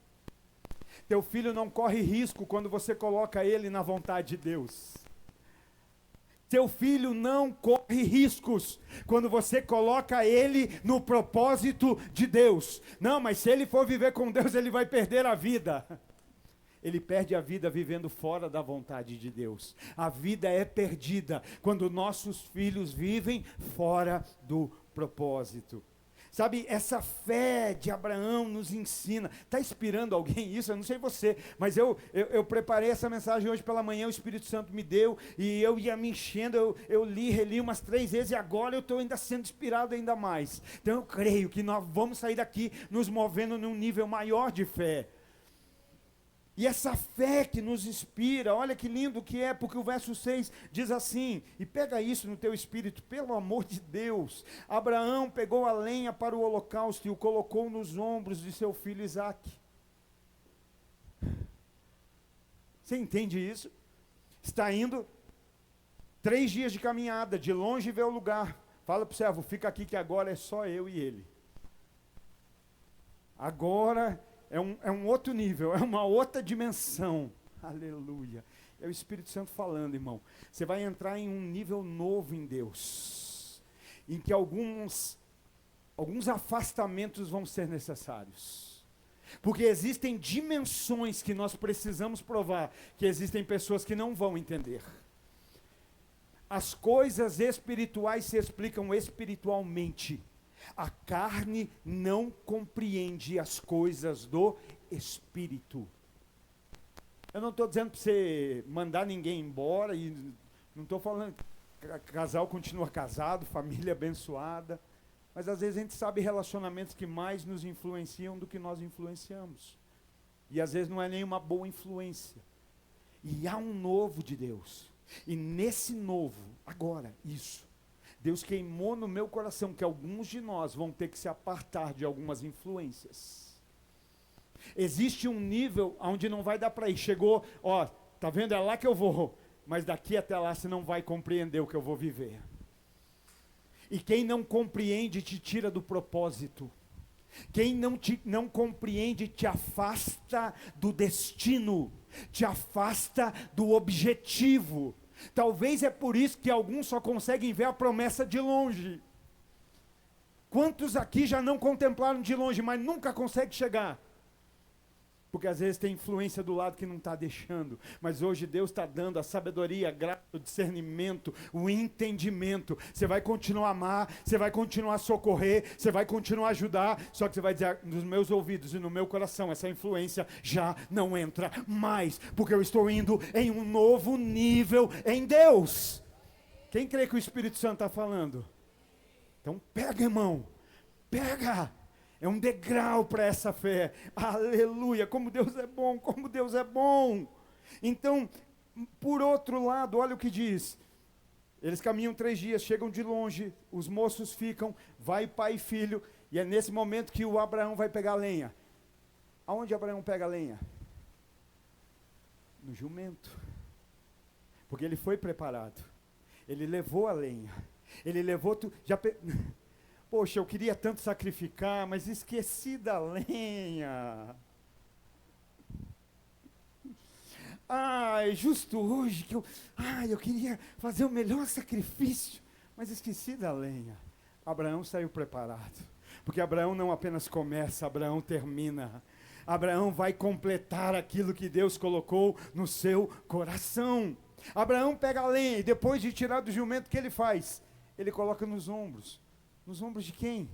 Teu filho não corre risco quando você coloca ele na vontade de Deus. Seu filho não corre riscos quando você coloca ele no propósito de Deus. Não, mas se ele for viver com Deus, ele vai perder a vida. Ele perde a vida vivendo fora da vontade de Deus. A vida é perdida quando nossos filhos vivem fora do propósito. Sabe, essa fé de Abraão nos ensina. Está inspirando alguém isso? Eu não sei você, mas eu preparei essa mensagem hoje pela manhã, o Espírito Santo me deu, e eu ia me enchendo, eu li, reli umas 3 vezes, e agora eu estou ainda sendo inspirado ainda mais. Então eu creio que nós vamos sair daqui nos movendo num nível maior de fé. E essa fé que nos inspira, olha que lindo que é, porque o verso 6 diz assim, e pega isso no teu espírito, pelo amor de Deus, Abraão pegou a lenha para o holocausto e o colocou nos ombros de seu filho Isaque. Você entende isso? Está indo 3 dias de caminhada, de longe vê o lugar, fala para o servo, fica aqui que agora é só eu e ele. Agora é um outro nível, é uma outra dimensão. Aleluia. É o Espírito Santo falando, irmão. Você vai entrar em um nível novo em Deus, em que alguns afastamentos vão ser necessários. Porque existem dimensões que nós precisamos provar, que existem pessoas que não vão entender. As coisas espirituais se explicam espiritualmente. A carne não compreende as coisas do Espírito. Eu não estou dizendo para você mandar ninguém embora, e não estou falando que casal continua casado, família abençoada, mas às vezes a gente sabe relacionamentos que mais nos influenciam do que nós influenciamos. E às vezes não é nenhuma boa influência. E há um novo de Deus. E nesse novo, agora, isso. Deus queimou no meu coração que alguns de nós vão ter que se apartar de algumas influências. Existe um nível onde não vai dar para ir. Chegou, ó, tá vendo? É lá que eu vou. Mas daqui até lá você não vai compreender o que eu vou viver. E quem não compreende te tira do propósito. Quem não compreende te afasta do destino. Te afasta do objetivo. Talvez é por isso que alguns só conseguem ver a promessa de longe. Quantos aqui já não contemplaram de longe, mas nunca conseguem chegar? Porque às vezes tem influência do lado que não está deixando. Mas hoje Deus está dando a sabedoria, a graça, o discernimento, o entendimento. Você vai continuar a amar, você vai continuar a socorrer, você vai continuar a ajudar. Só que você vai dizer, nos meus ouvidos e no meu coração, essa influência já não entra mais. Porque eu estou indo em um novo nível em Deus. Quem crê que o Espírito Santo está falando? Então pega, irmão, pega. É um degrau para essa fé. Aleluia, como Deus é bom, como Deus é bom. Então, por outro lado, olha o que diz. Eles caminham 3 dias, chegam de longe, os moços ficam, vai pai e filho, e é nesse momento que o Abraão vai pegar a lenha. Aonde Abraão pega a lenha? No jumento. Porque ele foi preparado. Ele levou a lenha. Ele levou tudo. Poxa, eu queria tanto sacrificar, mas esqueci da lenha. Justo hoje que eu queria fazer o melhor sacrifício, mas esqueci da lenha. Abraão saiu preparado. Porque Abraão não apenas começa, Abraão termina. Abraão vai completar aquilo que Deus colocou no seu coração. Abraão pega a lenha e depois de tirar do jumento, o que ele faz? Ele coloca nos ombros. Nos ombros de quem?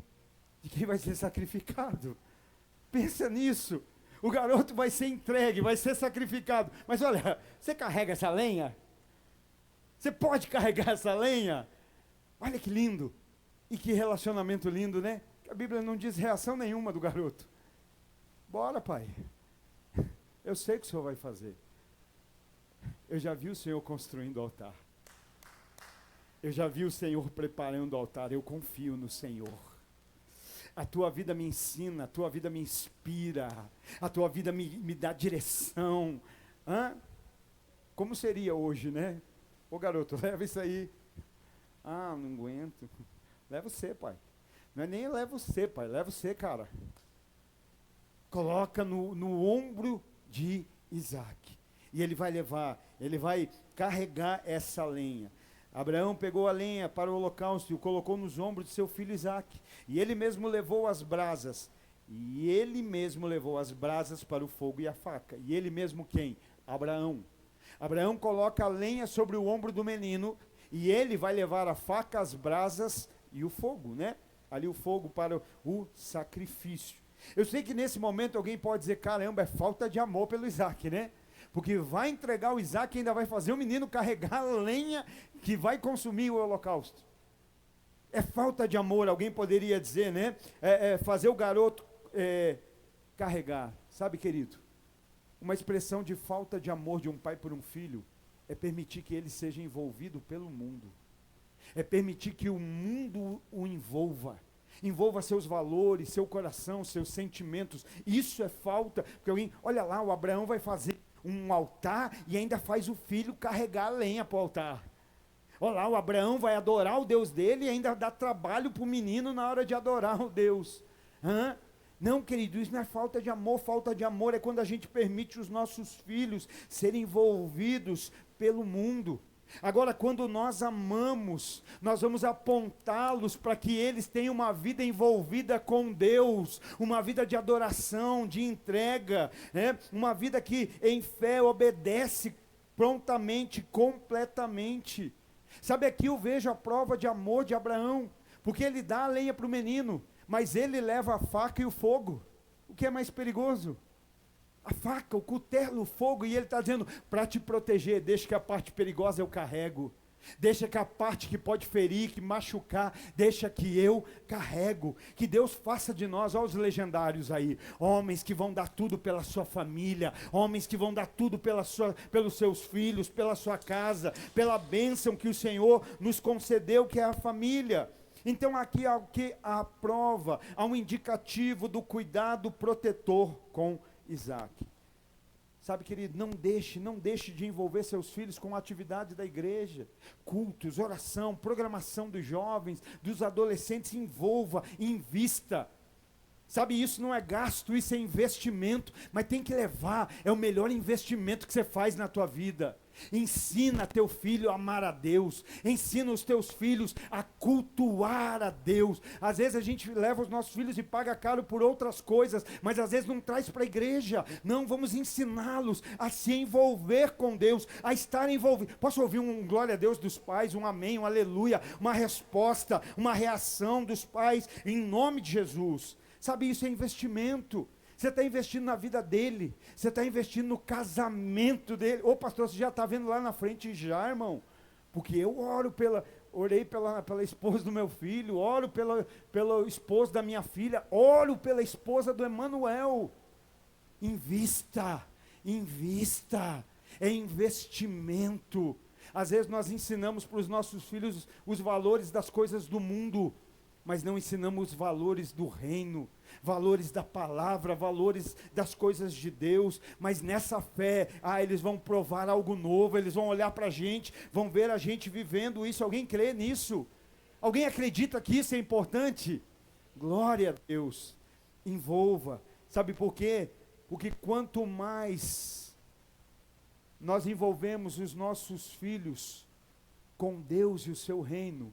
De quem vai ser sacrificado. Pensa nisso. O garoto vai ser entregue, vai ser sacrificado. Mas olha, você carrega essa lenha? Você pode carregar essa lenha? Olha que lindo. E que relacionamento lindo, né? A Bíblia não diz reação nenhuma do garoto. Bora, pai. Eu sei o que o Senhor vai fazer. Eu já vi o Senhor construindo o altar. Eu já vi o Senhor preparando o altar. Eu confio no Senhor. A tua vida me ensina, a tua vida me inspira, a tua vida me dá direção. Como seria hoje, né? Ô garoto, leva isso aí. Não aguento. Leva você, pai. Não é nem leva você, pai. Leva você, cara. Coloca no ombro de Isaac. E ele vai levar, ele vai carregar essa lenha. Abraão pegou a lenha para o holocausto e o colocou nos ombros de seu filho Isaac. E ele mesmo levou as brasas. E ele mesmo levou as brasas para o fogo e a faca. E ele mesmo quem? Abraão. Abraão coloca a lenha sobre o ombro do menino. E ele vai levar a faca, as brasas e o fogo, né? Ali o fogo para o sacrifício. Eu sei que nesse momento alguém pode dizer, caramba, é falta de amor pelo Isaac, né? Porque vai entregar o Isaac e ainda vai fazer o menino carregar a lenha que vai consumir o holocausto. É falta de amor, alguém poderia dizer, né? Fazer o garoto carregar. Sabe, querido? Uma expressão de falta de amor de um pai por um filho é permitir que ele seja envolvido pelo mundo. É permitir que o mundo o envolva seus valores, seu coração, seus sentimentos. Isso é falta, porque alguém, olha lá, o Abraão vai fazer um altar e ainda faz o filho carregar a lenha para o altar. Olha lá, o Abraão vai adorar o Deus dele e ainda dá trabalho para o menino na hora de adorar o Deus. Não, querido, isso não é falta de amor é quando a gente permite os nossos filhos serem envolvidos pelo mundo. Agora, quando nós amamos, nós vamos apontá-los para que eles tenham uma vida envolvida com Deus, uma vida de adoração, de entrega, uma vida que em fé obedece prontamente, completamente. Sabe, aqui eu vejo a prova de amor de Abraão, porque ele dá a lenha para o menino, mas ele leva a faca e o fogo. O que é mais perigoso? A faca, o cutelo, o fogo, e ele está dizendo, para te proteger, deixa que a parte perigosa eu carrego, deixa que a parte que pode ferir, que machucar, deixa que eu carrego, que Deus faça de nós, olha os legendários aí, homens que vão dar tudo pela sua família, homens que vão dar tudo pelos seus filhos, pela sua casa, pela bênção que o Senhor nos concedeu, que é a família. Então aqui há a prova, há um indicativo do cuidado protetor com Isaac. Sabe, querido, não deixe de envolver seus filhos com atividades da igreja, cultos, oração, programação dos jovens, dos adolescentes, envolva, invista. Sabe, isso não é gasto, isso é investimento, mas tem que levar, é o melhor investimento que você faz na tua vida. Ensina teu filho a amar a Deus, ensina os teus filhos a cultuar a Deus. Às vezes a gente leva os nossos filhos e paga caro por outras coisas, mas às vezes não traz para a igreja. Não, vamos ensiná-los a se envolver com Deus, a estar envolvido. Posso ouvir um glória a Deus dos pais, um amém, um aleluia, uma resposta, uma reação dos pais, em nome de Jesus. Sabe, isso é investimento. Você está investindo na vida dele, você está investindo no casamento dele. Ô pastor, você já está vendo lá na frente já, irmão? Porque eu orei pela esposa do meu filho, oro pelo esposo da minha filha, oro pela esposa do Emanuel. Invista, é investimento. Às vezes nós ensinamos para os nossos filhos os valores das coisas do mundo, mas não ensinamos os valores do reino, valores da palavra, valores das coisas de Deus. Mas nessa fé, eles vão provar algo novo, eles vão olhar para a gente, vão ver a gente vivendo isso. Alguém crê nisso? Alguém acredita que isso é importante? Glória a Deus. Envolva. Sabe por quê? Porque quanto mais nós envolvemos os nossos filhos com Deus e o seu reino,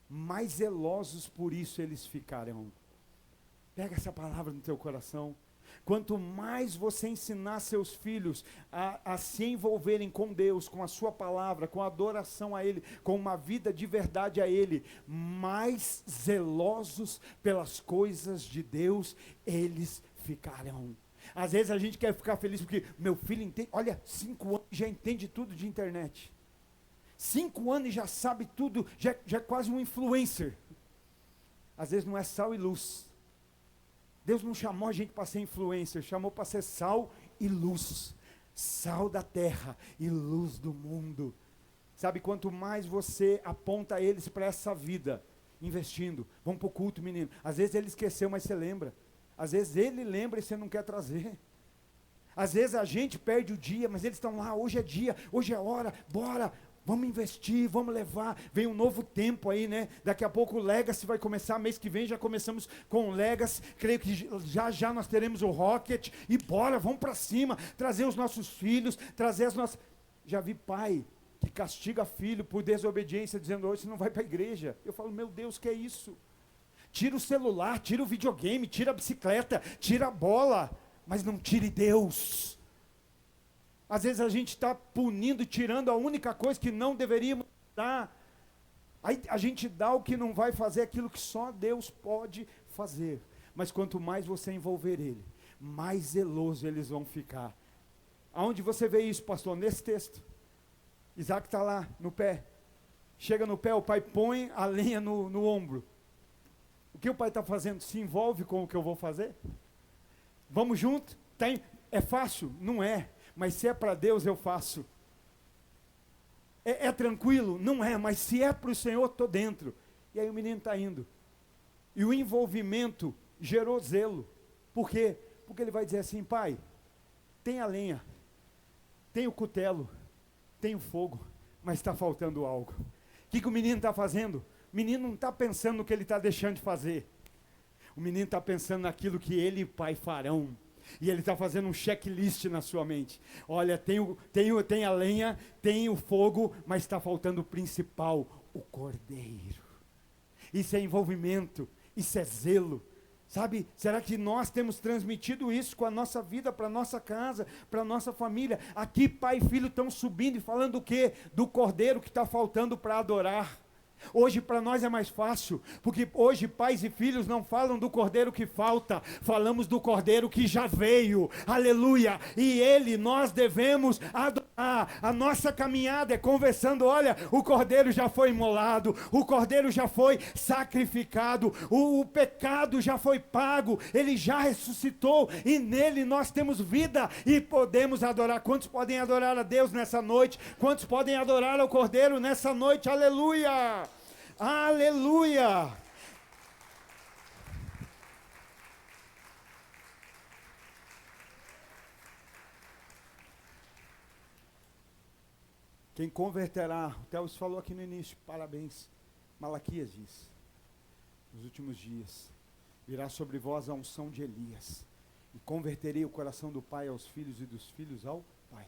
mais zelosos por isso eles ficarão. Pega essa palavra no teu coração. Quanto mais você ensinar seus filhos a se envolverem com Deus, com a sua palavra, com a adoração a Ele, com uma vida de verdade a Ele, mais zelosos pelas coisas de Deus eles ficarão. Às vezes a gente quer ficar feliz porque meu filho entende, olha, 5 anos já entende tudo de internet. 5 anos e já sabe tudo, já é quase um influencer. Às vezes não é sal e luz. Deus não chamou a gente para ser influencer, chamou para ser sal e luz. Sal da terra e luz do mundo. Sabe, quanto mais você aponta eles para essa vida, investindo, vamos para o culto, menino. Às vezes ele esqueceu, mas você lembra. Às vezes ele lembra e você não quer trazer. Às vezes a gente perde o dia, mas eles estão lá, hoje é dia, hoje é hora, bora. Vamos investir, vamos levar, vem um novo tempo aí, né? Daqui a pouco o Legacy vai começar, mês que vem já começamos com o Legacy, creio que já nós teremos o Rocket, e bora, vamos para cima, trazer os nossos filhos, trazer as nossas... Já vi pai que castiga filho por desobediência, dizendo, hoje você não vai para a igreja. Eu falo, meu Deus, que é isso? Tira o celular, tira o videogame, tira a bicicleta, tira a bola, mas não tire Deus. Às vezes a gente está punindo, tirando a única coisa que não deveríamos dar. Aí a gente dá o que não vai fazer, aquilo que só Deus pode fazer. Mas quanto mais você envolver ele, mais zeloso eles vão ficar. Aonde você vê isso, pastor? Nesse texto. Isaac está lá, no pé. Chega no pé, o pai põe a lenha no ombro. O que o pai está fazendo? Se envolve com o que eu vou fazer? Vamos junto? É fácil? Não é. Mas se é para Deus, eu faço. É tranquilo? Não é, mas se é para o Senhor, estou dentro. E aí o menino está indo. E o envolvimento gerou zelo. Por quê? Porque ele vai dizer assim, pai, tem a lenha, tem o cutelo, tem o fogo, mas está faltando algo. O que o menino está fazendo? O menino não está pensando no que ele está deixando de fazer. O menino está pensando naquilo que ele e o pai farão. E ele está fazendo um checklist na sua mente. Olha, tem a lenha, tem o fogo, mas está faltando o principal, o cordeiro. Isso é envolvimento, isso é zelo. Sabe, será que nós temos transmitido isso com a nossa vida, para a nossa casa, para a nossa família? Aqui pai e filho estão subindo e falando o quê? Do cordeiro que está faltando para adorar. Hoje para nós é mais fácil, porque hoje pais e filhos não falam do cordeiro que falta, falamos do cordeiro que já veio, aleluia, e ele nós devemos adorar. A nossa caminhada é conversando, olha, o cordeiro já foi imolado, o cordeiro já foi sacrificado, o pecado já foi pago, ele já ressuscitou, e nele nós temos vida, e podemos adorar. Quantos podem adorar a Deus nessa noite? Quantos podem adorar ao cordeiro nessa noite? Aleluia! Aleluia! Quem converterá, o Teus falou aqui no início, parabéns. Malaquias diz, nos últimos dias, virá sobre vós a unção de Elias, e converterei o coração do pai aos filhos e dos filhos ao pai.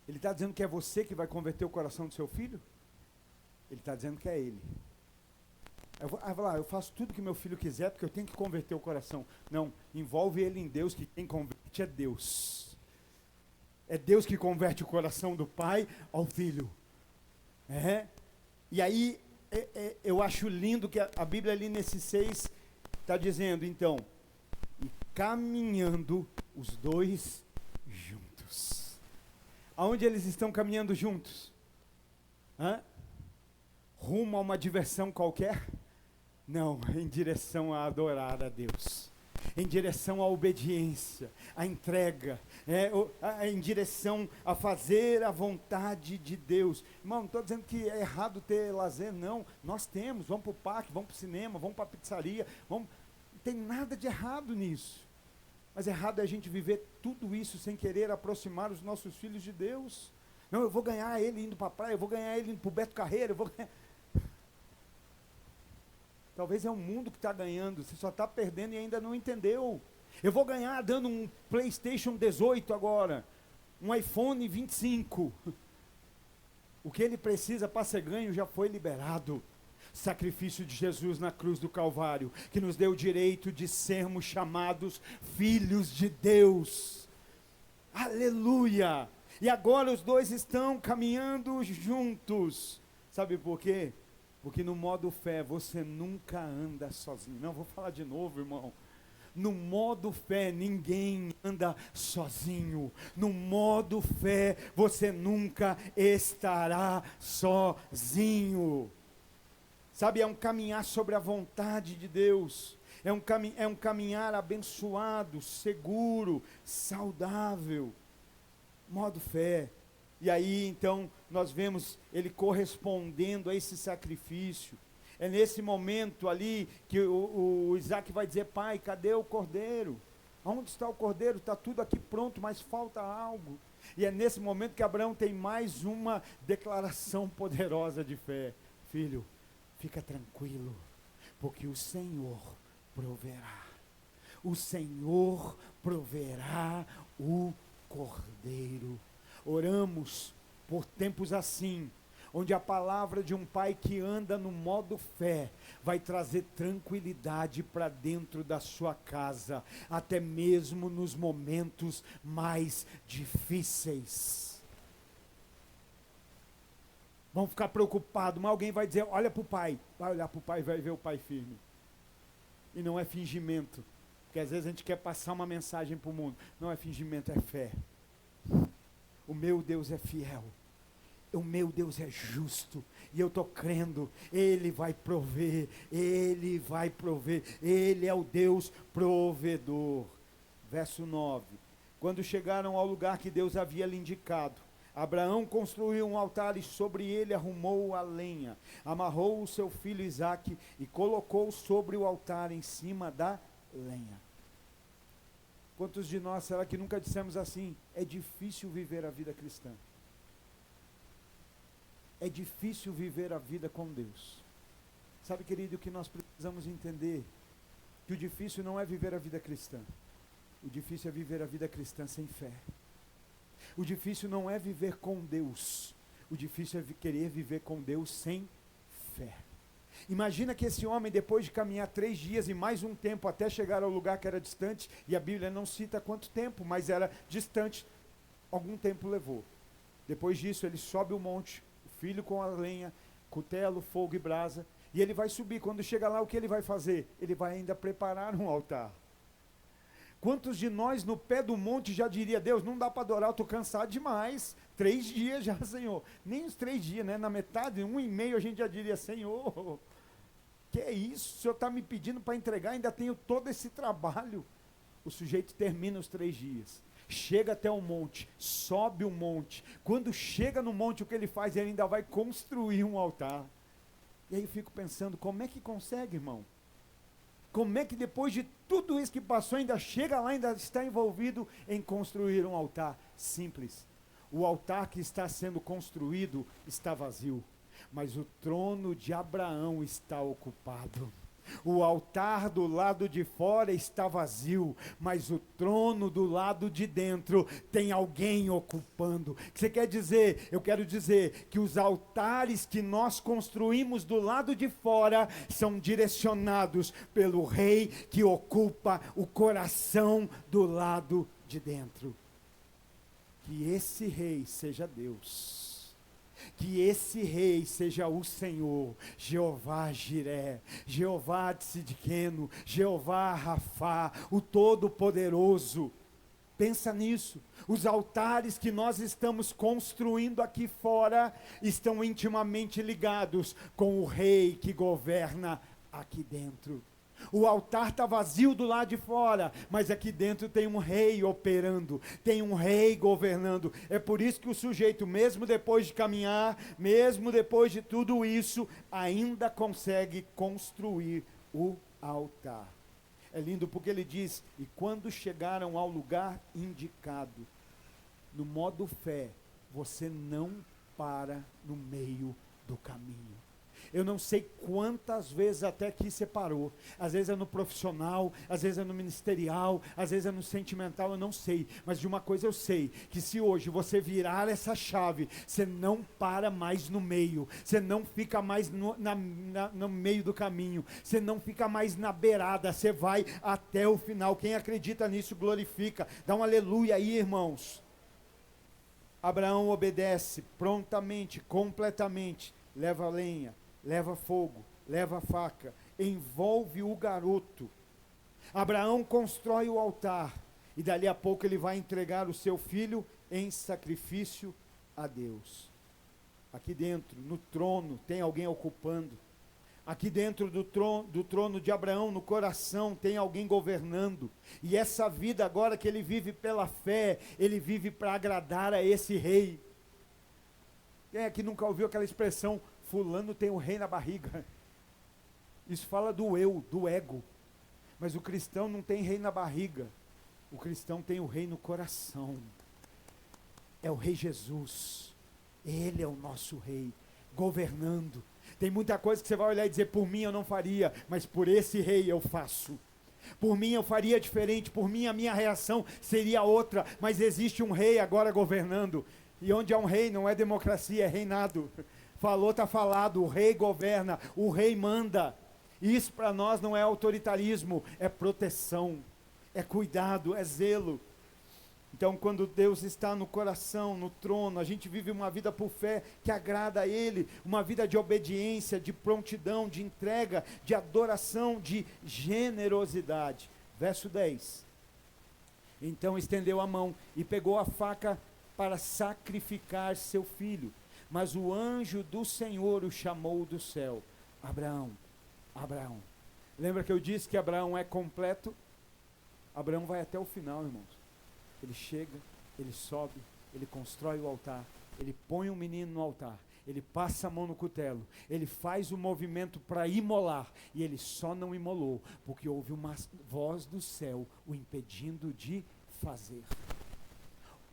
Ele está dizendo que é você que vai converter o coração do seu filho? Ele está dizendo que é ele. Eu faço tudo que meu filho quiser, porque eu tenho que converter o coração. Não, envolve ele em Deus, que quem converte é Deus. É Deus que converte o coração do pai ao filho. E aí, eu acho lindo que a Bíblia ali nesse 6 está dizendo, então, e caminhando os dois juntos. Aonde eles estão caminhando juntos? Rumo a uma diversão qualquer? Não, em direção a adorar a Deus. em direção à obediência, à entrega, em direção a fazer a vontade de Deus. Irmão, não estou dizendo que é errado ter lazer, não. Nós temos, vamos para o parque, vamos para o cinema, vamos para a pizzaria, não tem nada de errado nisso. Mas errado é a gente viver tudo isso sem querer aproximar os nossos filhos de Deus. Não, eu vou ganhar ele indo para a praia, eu vou ganhar ele indo para o Beto Carreiro, eu vou ganhar... Talvez é o mundo que está ganhando, você só está perdendo e ainda não entendeu. Eu vou ganhar dando um PlayStation 18 agora, um iPhone 25. O que ele precisa para ser ganho já foi liberado. Sacrifício de Jesus na cruz do Calvário, que nos deu o direito de sermos chamados filhos de Deus. Aleluia! E agora os dois estão caminhando juntos. Sabe por quê? Porque no modo fé você nunca anda sozinho. Não, vou falar de novo, irmão. No modo fé ninguém anda sozinho. No modo fé você nunca estará sozinho. Sabe, é um caminhar sobre a vontade de Deus. É um caminhar abençoado, seguro, saudável. Modo fé. E aí, então, nós vemos ele correspondendo a esse sacrifício. É nesse momento ali que o Isaac vai dizer: pai, cadê o cordeiro? Onde está o cordeiro? Está tudo aqui pronto, mas falta algo. E é nesse momento que Abraão tem mais uma declaração poderosa de fé: filho, fica tranquilo, porque o Senhor proverá. O Senhor proverá o cordeiro. Oramos por tempos assim, onde a palavra de um pai que anda no modo fé vai trazer tranquilidade para dentro da sua casa, até mesmo nos momentos mais difíceis. Vão ficar preocupados, mas alguém vai dizer: olha para o pai. Vai olhar para o pai e vai ver o pai firme. E não é fingimento, porque às vezes a gente quer passar uma mensagem para o mundo. Não é fingimento, é fé. O meu Deus é fiel, o meu Deus é justo, e eu estou crendo, Ele vai prover, Ele vai prover, Ele é o Deus provedor. Verso 9, quando chegaram ao lugar que Deus havia lhe indicado, Abraão construiu um altar e sobre ele arrumou a lenha, amarrou o seu filho Isaque e colocou sobre o altar em cima da lenha. Quantos de nós, será que nunca dissemos assim? É difícil viver a vida cristã. É difícil viver a vida com Deus. Sabe, querido, o que nós precisamos entender? Que o difícil não é viver a vida cristã. O difícil é viver a vida cristã sem fé. O difícil não é viver com Deus. O difícil é querer viver com Deus sem fé. Imagina que esse homem, depois de caminhar 3 dias e mais um tempo até chegar ao lugar que era distante, e a Bíblia não cita quanto tempo, mas era distante, algum tempo levou. Depois disso ele sobe o monte, o filho com a lenha, cutelo, fogo e brasa, e ele vai subir. Quando chega lá, o que ele vai fazer? Ele vai ainda preparar um altar. Quantos de nós no pé do monte já diria: Deus, não dá para adorar, eu estou cansado demais, 3 dias já, Senhor. Nem os 3 dias, né? Na metade, 1,5 a gente já diria: Senhor, que é isso? O Senhor está me pedindo para entregar, ainda tenho todo esse trabalho. O sujeito termina os 3 dias, chega até o monte, sobe o monte. Quando chega no monte, o que ele faz? Ele ainda vai construir um altar. E aí eu fico pensando: como é que consegue, irmão? Como é que depois de tudo isso que passou, ainda chega lá, ainda está envolvido em construir um altar? Simples. O altar que está sendo construído está vazio, mas o trono de Abraão está ocupado. O altar do lado de fora está vazio, mas o trono do lado de dentro tem alguém ocupando. O que você quer dizer? Eu quero dizer que os altares que nós construímos do lado de fora são direcionados pelo rei que ocupa o coração do lado de dentro. Que esse rei seja Deus. Que esse rei seja o Senhor, Jeová Jiré, Jeová Tsidkenu, Jeová Rafá, o Todo-Poderoso. Pensa nisso. Os altares que nós estamos construindo aqui fora estão intimamente ligados com o rei que governa aqui dentro. O altar está vazio do lado de fora, mas aqui dentro tem um rei operando, tem um rei governando. É por isso que o sujeito, mesmo depois de caminhar, mesmo depois de tudo isso, ainda consegue construir o altar. É lindo porque ele diz: e quando chegaram ao lugar indicado, no modo fé, você não para no meio do caminho. Eu não sei quantas vezes até aqui você parou. Às vezes é no profissional, às vezes é no ministerial, às vezes é no sentimental, eu não sei. Mas de uma coisa eu sei, que se hoje você virar essa chave, você não para mais no meio, você não fica mais no meio do caminho, você não fica mais na beirada, você vai até o final. Quem acredita nisso glorifica. Dá um aleluia aí, irmãos. Abraão obedece prontamente, completamente, leva a lenha, leva fogo, leva a faca, envolve o garoto. Abraão constrói o altar e dali a pouco ele vai entregar o seu filho em sacrifício a Deus. Aqui dentro, no trono, tem alguém ocupando. Aqui dentro do trono de Abraão, no coração, tem alguém governando. E essa vida agora que ele vive pela fé, ele vive para agradar a esse rei. Quem é que nunca ouviu aquela expressão, fulano tem um rei na barriga? Isso fala do eu, do ego. Mas o cristão não tem rei na barriga. O cristão tem o rei no coração. É o rei Jesus. Ele é o nosso rei, governando. Tem muita coisa que você vai olhar e dizer, por mim eu não faria, mas por esse rei eu faço. Por mim eu faria diferente, por mim a minha reação seria outra, mas existe um rei agora governando. E onde há um rei não é democracia, é reinado. Falou, está falado, o rei governa, o rei manda. Isso para nós não é autoritarismo, é proteção, é cuidado, é zelo. Então, quando Deus está no coração, no trono, a gente vive uma vida por fé que agrada a Ele, uma vida de obediência, de prontidão, de entrega, de adoração, de generosidade. Verso 10. Então estendeu a mão e pegou a faca para sacrificar seu filho. Mas o anjo do Senhor o chamou do céu. Abraão, Abraão. Lembra que eu disse que Abraão é completo? Abraão vai até o final, irmãos. Ele chega, ele sobe, ele constrói o altar, ele põe um menino no altar, ele passa a mão no cutelo, ele faz o movimento para imolar, e ele só não imolou, porque houve uma voz do céu o impedindo de fazer.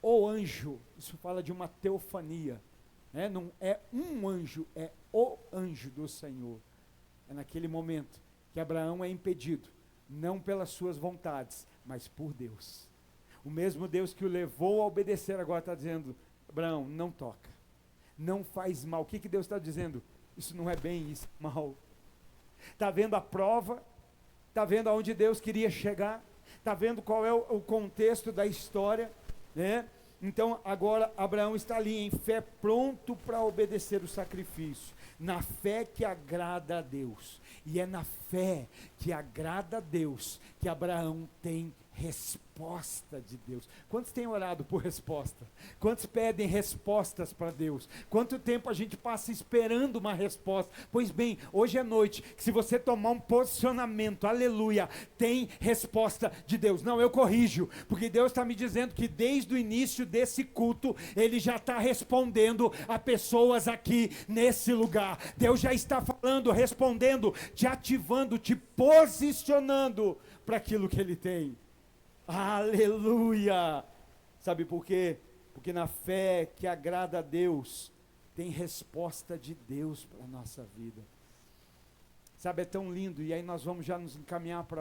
O anjo, isso fala de uma teofania, né? Não é um anjo, é o anjo do Senhor. É naquele momento que Abraão é impedido, não pelas suas vontades, mas por Deus. O mesmo Deus que o levou a obedecer agora está dizendo, Abraão, não toca, não faz mal. O que Deus está dizendo? Isso não é bem, isso é mal. Está vendo a prova? Está vendo aonde Deus queria chegar? Está vendo qual é o contexto da história? Né? Então agora Abraão está ali em fé, pronto para obedecer o sacrifício, na fé que agrada a Deus. E é na fé que agrada a Deus que Abraão tem resposta de Deus. Quantos têm orado por resposta? Quantos pedem respostas para Deus? Quanto tempo a gente passa esperando uma resposta? Pois bem, hoje é noite, que se você tomar um posicionamento, aleluia, tem resposta de Deus. Não, eu corrijo, porque Deus está me dizendo que desde o início desse culto, Ele já está respondendo a pessoas aqui nesse lugar. Deus já está falando, respondendo, te ativando, te posicionando para aquilo que Ele tem. Aleluia! Sabe por quê? Porque na fé que agrada a Deus, tem resposta de Deus para a nossa vida. Sabe, é tão lindo, e aí nós vamos já nos encaminhar para